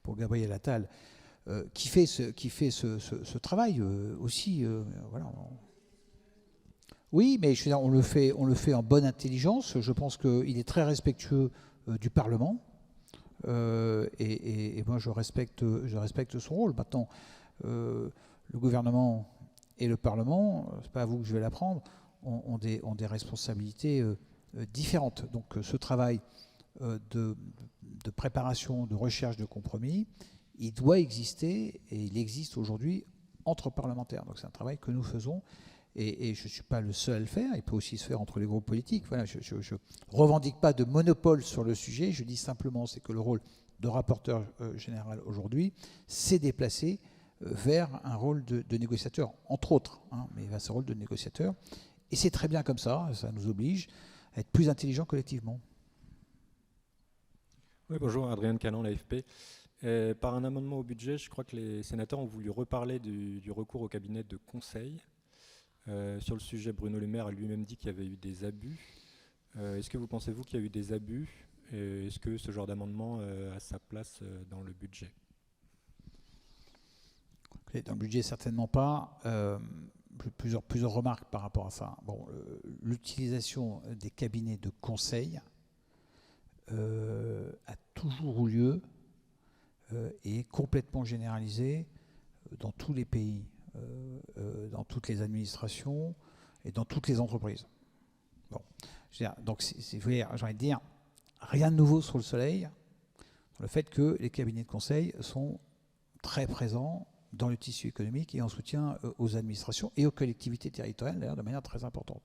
pour Gabriel Attal, qui fait ce travail aussi. Voilà. Oui, mais je veux dire, on le fait en bonne intelligence. Je pense qu'il est très respectueux du Parlement. Et moi, je respecte son rôle. Maintenant, le gouvernement et le Parlement, c'est pas à vous que je vais l'apprendre, ont des responsabilités différentes. Donc, ce travail de préparation, de recherche de compromis, il doit exister et il existe aujourd'hui entre parlementaires. Donc, c'est un travail que nous faisons. Et je ne suis pas le seul à le faire, il peut aussi se faire entre les groupes politiques. Voilà, je ne revendique pas de monopole sur le sujet, je dis simplement c'est que le rôle de rapporteur général aujourd'hui s'est déplacé vers un rôle de négociateur, entre autres, mais vers ce rôle de négociateur. Et c'est très bien comme ça nous oblige à être plus intelligents collectivement. Oui, bonjour, Adrien Canon, l'AFP. Par un amendement au budget, je crois que les sénateurs ont voulu reparler du recours au cabinet de conseil. Sur le sujet, Bruno Le Maire a lui-même dit qu'il y avait eu des abus. Est-ce que vous pensez-vous qu'il y a eu des abus? Est-ce que ce genre d'amendement a sa place dans le budget? Dans le budget, certainement pas. Plusieurs remarques par rapport à ça. Bon, l'utilisation des cabinets de conseil a toujours eu lieu et est complètement généralisée dans tous les pays. Dans toutes les administrations et dans toutes les entreprises. Bon, donc j'ai envie de dire, rien de nouveau sur le soleil, sur le fait que les cabinets de conseil sont très présents dans le tissu économique et en soutien aux administrations et aux collectivités territoriales, d'ailleurs de manière très importante.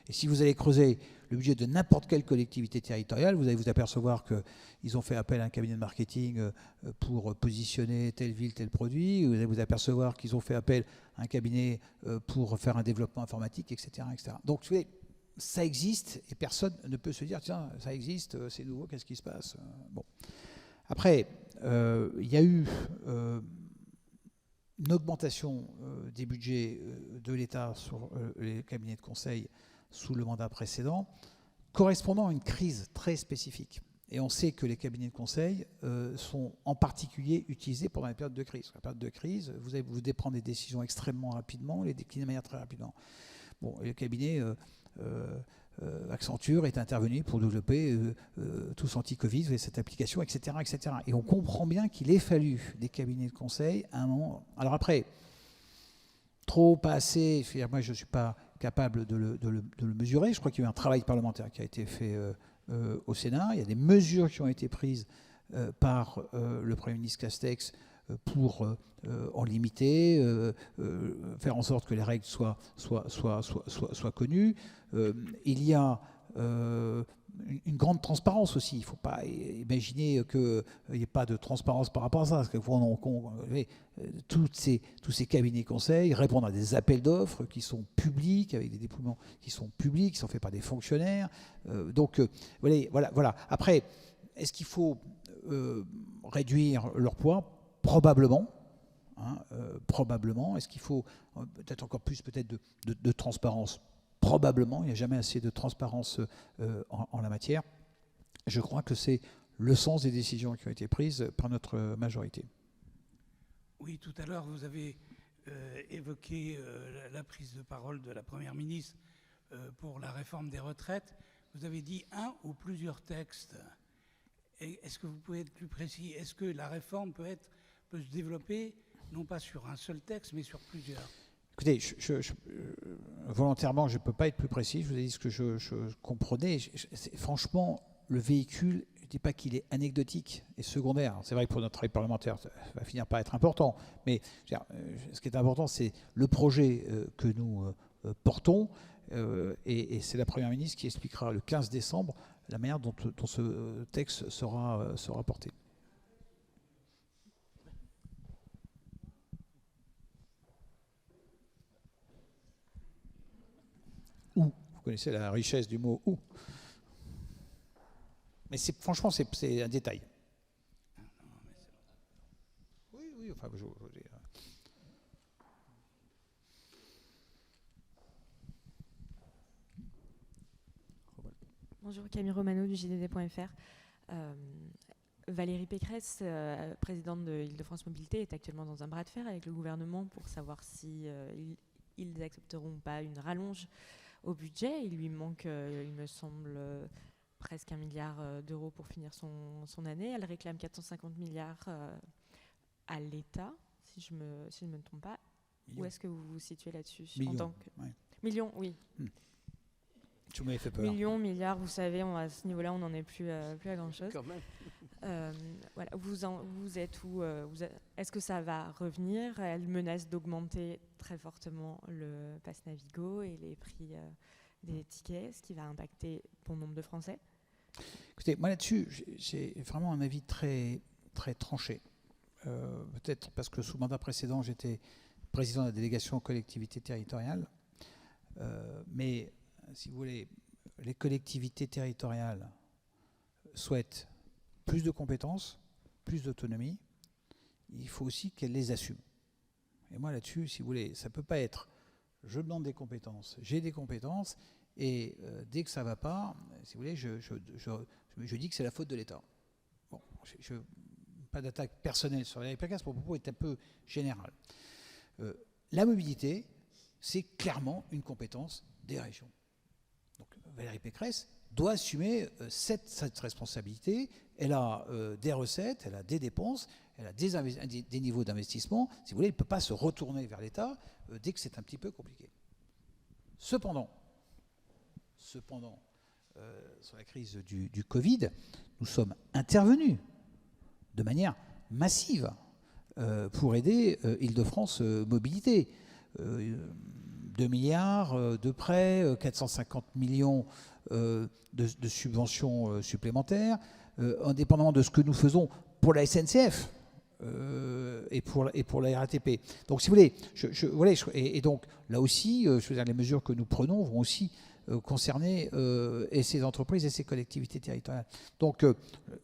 Et si vous allez creuser le budget de n'importe quelle collectivité territoriale, vous allez vous apercevoir qu'ils ont fait appel à un cabinet de marketing pour positionner telle ville, tel produit. Vous allez vous apercevoir qu'ils ont fait appel à un cabinet pour faire un développement informatique, etc. etc. Donc, vous voyez, ça existe et personne ne peut se dire, tiens, ça existe, c'est nouveau, qu'est-ce qui se passe? Bon. Après, il y a eu une augmentation des budgets de l'État sur les cabinets de conseil sous le mandat précédent, correspondant à une crise très spécifique. Et on sait que les cabinets de conseil sont en particulier utilisés pendant les périodes de crise. La période de crise, vous devez prendre des décisions extrêmement rapidement, les décliner de manière très rapidement. Bon, et le cabinet Accenture est intervenu pour développer tous anti-Covid, cette application, etc., etc. Et on comprend bien qu'il ait fallu des cabinets de conseil à un moment. Alors après, trop, pas assez, moi je ne suis pas capable de le mesurer. Je crois qu'il y a eu un travail parlementaire qui a été fait au Sénat. Il y a des mesures qui ont été prises par le Premier ministre Castex pour en limiter, faire en sorte que les règles soient connues. Il y a une grande transparence aussi. Il ne faut pas imaginer qu'il n'y ait pas de transparence par rapport à ça. Parce que tous ces cabinets conseils répondent à des appels d'offres qui sont publics, avec des déploiements qui sont publics, qui sont faits par des fonctionnaires. Voilà. Après, est-ce qu'il faut réduire leur poids ? Probablement. Probablement. Est-ce qu'il faut peut-être encore plus de transparence ? Probablement. Il n'y a jamais assez de transparence en la matière. Je crois que c'est le sens des décisions qui ont été prises par notre majorité. Oui, tout à l'heure, vous avez évoqué la prise de parole de la Première ministre pour la réforme des retraites. Vous avez dit un ou plusieurs textes. Est-ce que vous pouvez être plus précis ? Est-ce que la réforme peut se développer, non pas sur un seul texte, mais sur plusieurs ? Écoutez, volontairement, je ne peux pas être plus précis. Je vous ai dit ce que je comprenais. Franchement, le véhicule, je ne dis pas qu'il est anecdotique et secondaire. C'est vrai que pour notre travail parlementaire, ça va finir par être important. Mais ce qui est important, c'est le projet que nous portons. Et c'est la Première ministre qui expliquera le 15 décembre la manière dont ce texte sera porté. Ou, vous connaissez la richesse du mot ou. Mais franchement, c'est un détail. Oui, enfin, je veux dire. Bonjour, Camille Romano du JDD.fr. Valérie Pécresse, présidente de Île-de-France Mobilité, est actuellement dans un bras de fer avec le gouvernement pour savoir si ils accepteront ou pas une rallonge au budget. Il lui manque, il me semble, presque 1 milliard d'euros pour finir son année. Elle réclame 450 milliards à l'État, si je ne me trompe pas. Millions. Où est-ce que vous vous situez là-dessus ? Millions, Millions, oui. Tu m'avais fait peur. Millions, milliards, vous savez, à ce niveau-là, on n'en est plus à grand-chose. Quand même. Voilà. Vous êtes où est-ce que ça va revenir ? Elle menace d'augmenter très fortement le pass Navigo et les prix des tickets, ce qui va impacter bon nombre de Français. Écoutez, moi là-dessus, j'ai vraiment un avis très, très tranché. Peut-être parce que sous le mandat précédent, j'étais président de la délégation aux collectivités territoriales. Mais si vous voulez, les collectivités territoriales souhaitent plus de compétences, plus d'autonomie. Il faut aussi qu'elles les assument. Et moi là-dessus, si vous voulez, ça ne peut pas être je demande des compétences, j'ai des compétences, et dès que ça ne va pas, si vous voulez, je dis que c'est la faute de l'État. Bon, pas d'attaque personnelle sur les Pécresse, mon propos est un peu général. La mobilité, c'est clairement une compétence des régions. Donc Valérie Pécresse doit assumer cette responsabilité. Elle a des recettes, elle a des dépenses, elle a des niveaux d'investissement. Si vous voulez, elle ne peut pas se retourner vers l'État dès que c'est un petit peu compliqué. Cependant, sur la crise du Covid, nous sommes intervenus de manière massive pour aider Île-de-France Mobilité. 2 milliards de prêts, 450 millions de subventions supplémentaires, indépendamment de ce que nous faisons pour la SNCF et pour la RATP. Donc, si vous voulez, et donc là aussi, je veux dire, les mesures que nous prenons vont aussi concerner et ces entreprises et ces collectivités territoriales. Donc,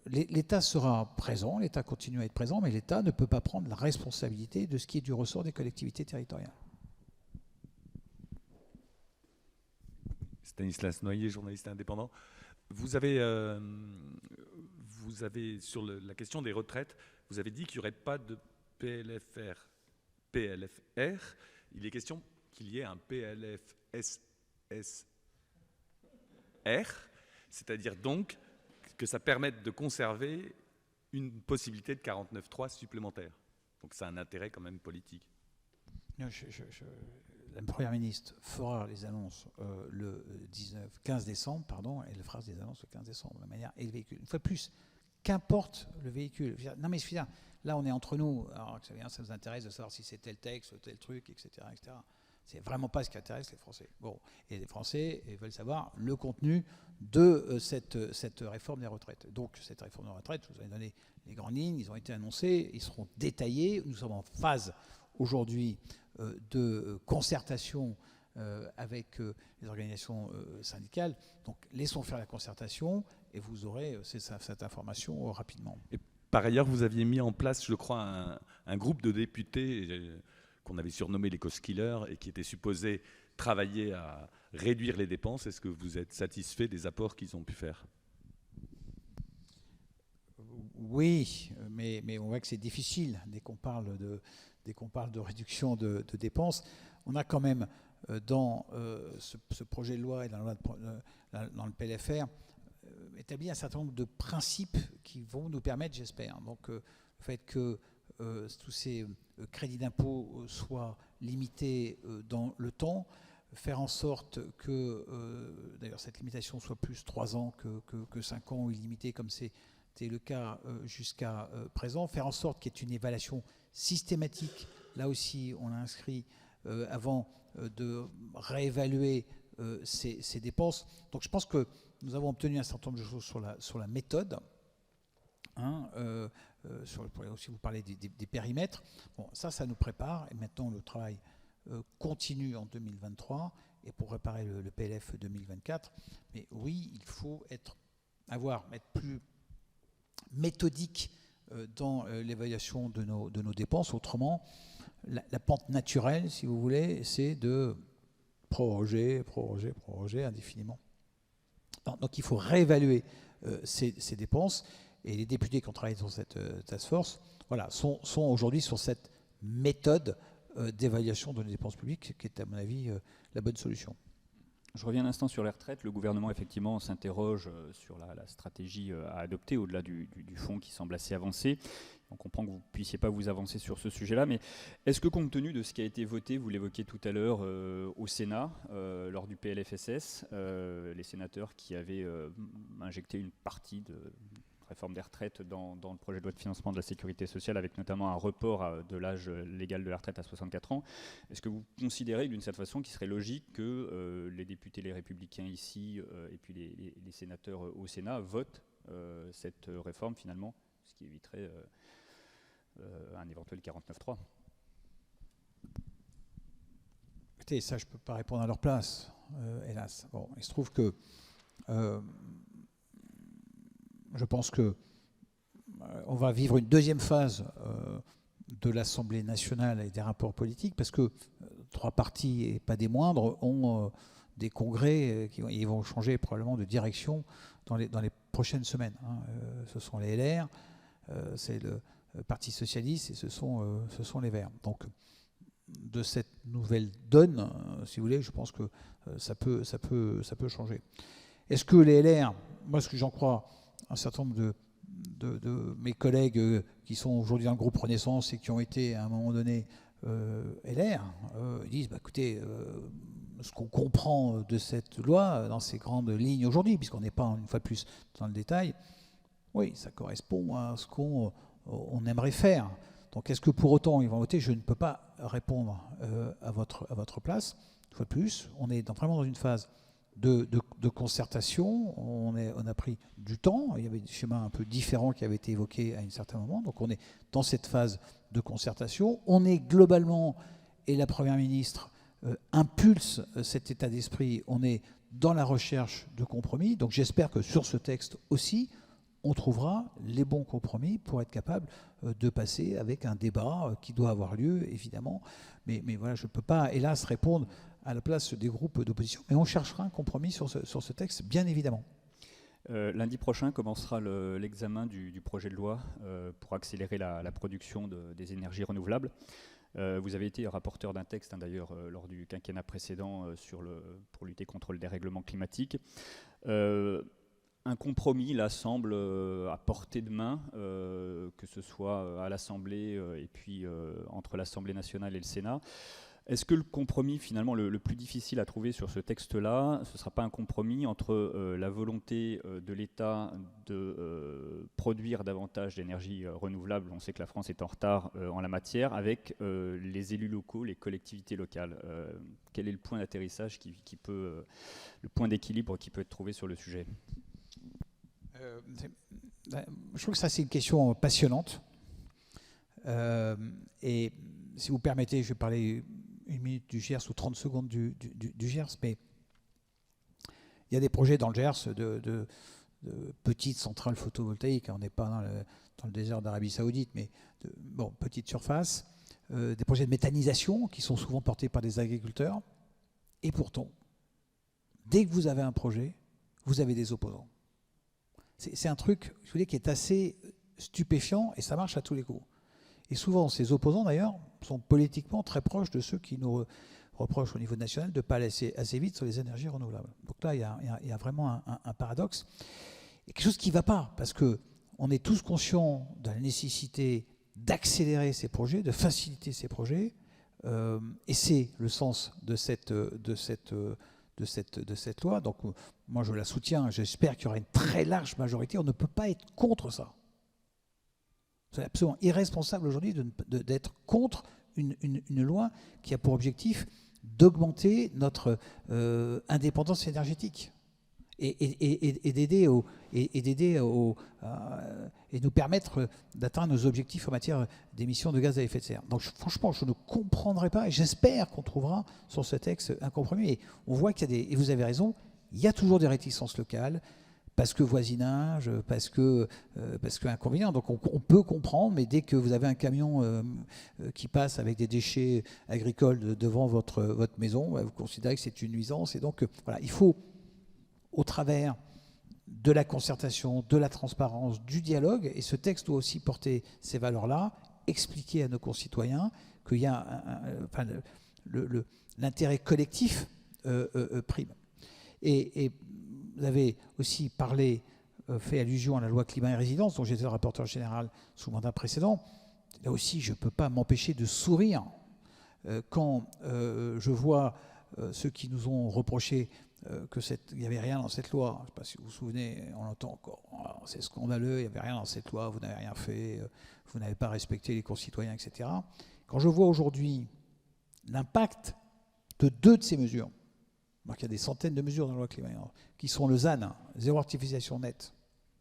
l'État sera présent, l'État continue à être présent, mais l'État ne peut pas prendre la responsabilité de ce qui est du ressort des collectivités territoriales. Stanislas Noyer, journaliste indépendant. Vous avez sur la question des retraites, vous avez dit qu'il n'y aurait pas de PLFR. Il est question qu'il y ait un PLFSSR, c'est-à-dire donc que ça permette de conserver une possibilité de 49.3 supplémentaire. Donc ça a un intérêt quand même politique. Non, la Première ministre fera les annonces le 15 décembre, pardon, elle fera les annonces le 15 décembre, de manière et le véhicule. Une fois de plus, qu'importe le véhicule. Non mais là on est entre nous, alors ça nous intéresse de savoir si c'est tel texte, tel truc, etc. etc. C'est vraiment pas ce qui intéresse les Français. Bon, et les Français veulent savoir le contenu de cette réforme des retraites. Donc cette réforme des retraites, je vous ai donné les grandes lignes, ils ont été annoncés, ils seront détaillés. Nous sommes en phase aujourd'hui de concertation avec les organisations syndicales. Donc laissons faire la concertation et vous aurez cette information rapidement. Et par ailleurs, vous aviez mis en place, je crois, un groupe de députés qu'on avait surnommé les cost-killers et qui était supposé travailler à réduire les dépenses. Est-ce que vous êtes satisfait des apports qu'ils ont pu faire ? Oui, mais on voit que c'est difficile dès qu'on parle de réduction de dépenses. On a quand même dans ce projet de loi et dans le PLFR établi un certain nombre de principes qui vont nous permettre, j'espère, donc le fait que tous ces crédits d'impôt soient limités dans le temps, faire en sorte que d'ailleurs cette limitation soit plus 3 ans que 5 ans ou illimitée comme c'était le cas jusqu'à présent, faire en sorte qu'il y ait une évaluation systématique, là aussi on l'a inscrit avant de réévaluer ces dépenses. Donc je pense que nous avons obtenu un certain nombre de choses sur la méthode. Aussi vous parlez des périmètres. Bon, ça nous prépare et maintenant le travail continue en 2023 et pour préparer le PLF 2024. Mais oui, il faut être plus méthodique dans l'évaluation de nos dépenses. Autrement, la pente naturelle, si vous voulez, c'est de proroger indéfiniment. Donc il faut réévaluer ces dépenses. Et les députés qui ont travaillé sur cette task force sont aujourd'hui sur cette méthode d'évaluation de nos dépenses publiques qui est, à mon avis, la bonne solution. Je reviens un instant sur les retraites. Le gouvernement, effectivement, s'interroge sur la stratégie à adopter au-delà du fonds qui semble assez avancé. On comprend que vous ne puissiez pas vous avancer sur ce sujet-là, mais est-ce que compte tenu de ce qui a été voté, vous l'évoquiez tout à l'heure au Sénat, lors du PLFSS, les sénateurs qui avaient injecté une partie de réforme des retraites dans le projet de loi de financement de la sécurité sociale, avec notamment un report de l'âge légal de la retraite à 64 ans. Est-ce que vous considérez d'une certaine façon qu'il serait logique que les députés, les républicains ici, et puis les sénateurs au Sénat votent cette réforme finalement, ce qui éviterait un éventuel 49.3 ? Écoutez, ça je ne peux pas répondre à leur place, hélas. Bon, il se trouve que je pense que on va vivre une deuxième phase de l'Assemblée nationale et des rapports politiques parce que 3 partis, et pas des moindres, ont des congrès qui vont changer probablement de direction dans les prochaines semaines. Ce sont les LR, c'est le Parti socialiste et ce sont les Verts. Donc de cette nouvelle donne, si vous voulez, je pense que ça peut changer. Est-ce que les LR, moi ce que j'en crois, un certain nombre de mes collègues qui sont aujourd'hui dans le groupe Renaissance et qui ont été à un moment donné LR, ils disent écoutez, ce qu'on comprend de cette loi dans ces grandes lignes aujourd'hui, puisqu'on n'est pas une fois de plus dans le détail, oui, ça correspond à ce qu'on aimerait faire. Donc est-ce que pour autant ils vont voter ? Je ne peux pas répondre à votre place. Une fois de plus, on est vraiment dans une phase de concertation, on a pris du temps, il y avait des schémas un peu différents qui avaient été évoqués à un certain moment, donc on est dans cette phase de concertation, on est globalement, et la Première ministre impulse cet état d'esprit, on est dans la recherche de compromis, donc j'espère que sur ce texte aussi, on trouvera les bons compromis pour être capable de passer avec un débat qui doit avoir lieu, évidemment, mais voilà, je ne peux pas, hélas, répondre à la place des groupes d'opposition. Mais on cherchera un compromis sur ce texte, bien évidemment. Lundi prochain commencera l'examen du projet de loi pour accélérer la production des énergies renouvelables. Vous avez été rapporteur d'un texte, d'ailleurs, lors du quinquennat précédent pour lutter contre le dérèglement climatique. Un compromis, là, semble à portée de main, que ce soit à l'Assemblée et puis entre l'Assemblée nationale et le Sénat. Est-ce que le compromis, finalement, le plus difficile à trouver sur ce texte-là, ce ne sera pas un compromis entre la volonté de l'État de produire davantage d'énergie renouvelable, on sait que la France est en retard en la matière, avec les élus locaux, les collectivités locales. Quel est le point d'atterrissage le point d'équilibre qui peut être trouvé sur le sujet ? Je trouve que ça, c'est une question passionnante. Et si vous permettez, je vais parler 1 minute du Gers ou 30 secondes du Gers, mais il y a des projets dans le Gers de petites centrales photovoltaïques. On n'est pas dans le désert d'Arabie Saoudite, mais petite surface. Des projets de méthanisation qui sont souvent portés par des agriculteurs. Et pourtant, dès que vous avez un projet, vous avez des opposants. C'est un truc, je vous dis, qui est assez stupéfiant et ça marche à tous les coups. Et souvent, ces opposants, d'ailleurs, sont politiquement très proches de ceux qui nous reprochent au niveau national de ne pas aller assez vite sur les énergies renouvelables. Donc là, il y a vraiment un paradoxe. Et quelque chose qui ne va pas, parce qu'on est tous conscients de la nécessité d'accélérer ces projets, de faciliter ces projets, et c'est le sens de cette loi. Donc moi, je la soutiens. J'espère qu'il y aura une très large majorité. On ne peut pas être contre ça. C'est absolument irresponsable aujourd'hui d'être contre une loi qui a pour objectif d'augmenter notre indépendance énergétique et d'aider et nous permettre d'atteindre nos objectifs en matière d'émissions de gaz à effet de serre. Donc franchement, je ne comprendrai pas et j'espère qu'on trouvera sur ce texte un compromis. Et on voit qu'il y a et vous avez raison, il y a toujours des réticences locales. Parce que voisinage, parce que inconvénient. Donc on peut comprendre, mais dès que vous avez un camion qui passe avec des déchets agricoles devant votre maison, vous considérez que c'est une nuisance. Et donc voilà, il faut, au travers de la concertation, de la transparence, du dialogue, et ce texte doit aussi porter ces valeurs-là, expliquer à nos concitoyens qu'il y a l'intérêt collectif prime. Et vous avez aussi fait allusion à la loi climat et résilience, dont j'étais le rapporteur général sous mandat précédent. Là aussi, je ne peux pas m'empêcher de sourire quand je vois ceux qui nous ont reproché qu'il n'y avait rien dans cette loi. Je ne sais pas si vous vous souvenez, on l'entend encore. Oh, c'est scandaleux, il n'y avait rien dans cette loi, vous n'avez rien fait, vous n'avez pas respecté les concitoyens, etc. Quand je vois aujourd'hui l'impact de 2 de ces mesures, donc il y a des centaines de mesures dans la loi climat qui sont le ZAN, zéro artificialisation nette.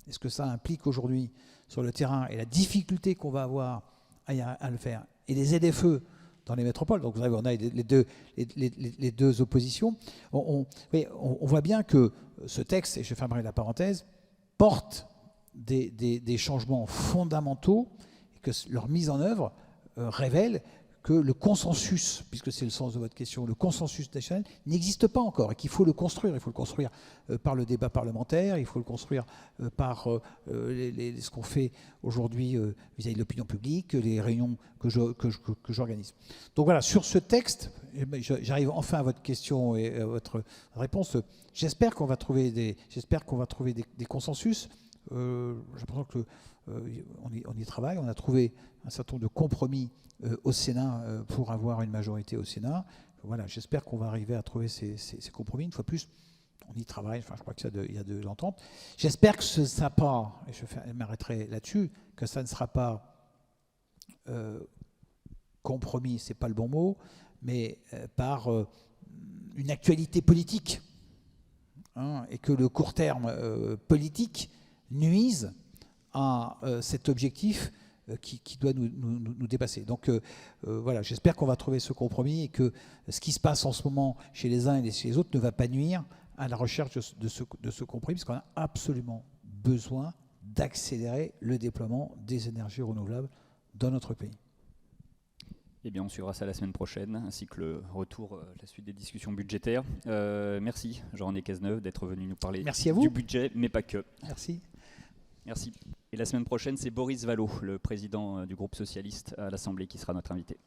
Et ce que ça implique aujourd'hui sur le terrain et la difficulté qu'on va avoir à le faire. Et les ZFE dans les métropoles, donc vous savez, on a les deux oppositions. On voit bien que ce texte, et je fermerai la parenthèse, porte des changements fondamentaux et que leur mise en œuvre révèle que le consensus, puisque c'est le sens de votre question, le consensus national n'existe pas encore et qu'il faut le construire. Il faut le construire par le débat parlementaire, il faut le construire par ce qu'on fait aujourd'hui vis-à-vis de l'opinion publique, les réunions que j'organise. Donc voilà, sur ce texte, j'arrive enfin à votre question et à votre réponse. J'espère qu'on va trouver des consensus. J'ai l'impression qu'on y travaille. On a trouvé un certain nombre de compromis au Sénat pour avoir une majorité au Sénat. Voilà, j'espère qu'on va arriver à trouver ces compromis. Une fois plus, on y travaille. Enfin, je crois qu'il y a de l'entente. J'espère que ce ne sera pas, et je m'arrêterai là-dessus, que ça ne sera pas compromis, c'est pas le bon mot, mais par une actualité politique, hein, et que le court terme politique nuise à cet objectif qui doit nous dépasser. Donc voilà, j'espère qu'on va trouver ce compromis et que ce qui se passe en ce moment chez les uns et chez les autres ne va pas nuire à la recherche de ce compromis, parce qu'on a absolument besoin d'accélérer le déploiement des énergies renouvelables dans notre pays. Eh bien, on suivra ça la semaine prochaine, ainsi que le retour, la suite des discussions budgétaires. Merci, Jean-René Cazeneuve, d'être venu nous parler du budget, mais pas que. Merci. Merci. Et la semaine prochaine, c'est Boris Vallaud, le président du groupe socialiste à l'Assemblée, qui sera notre invité.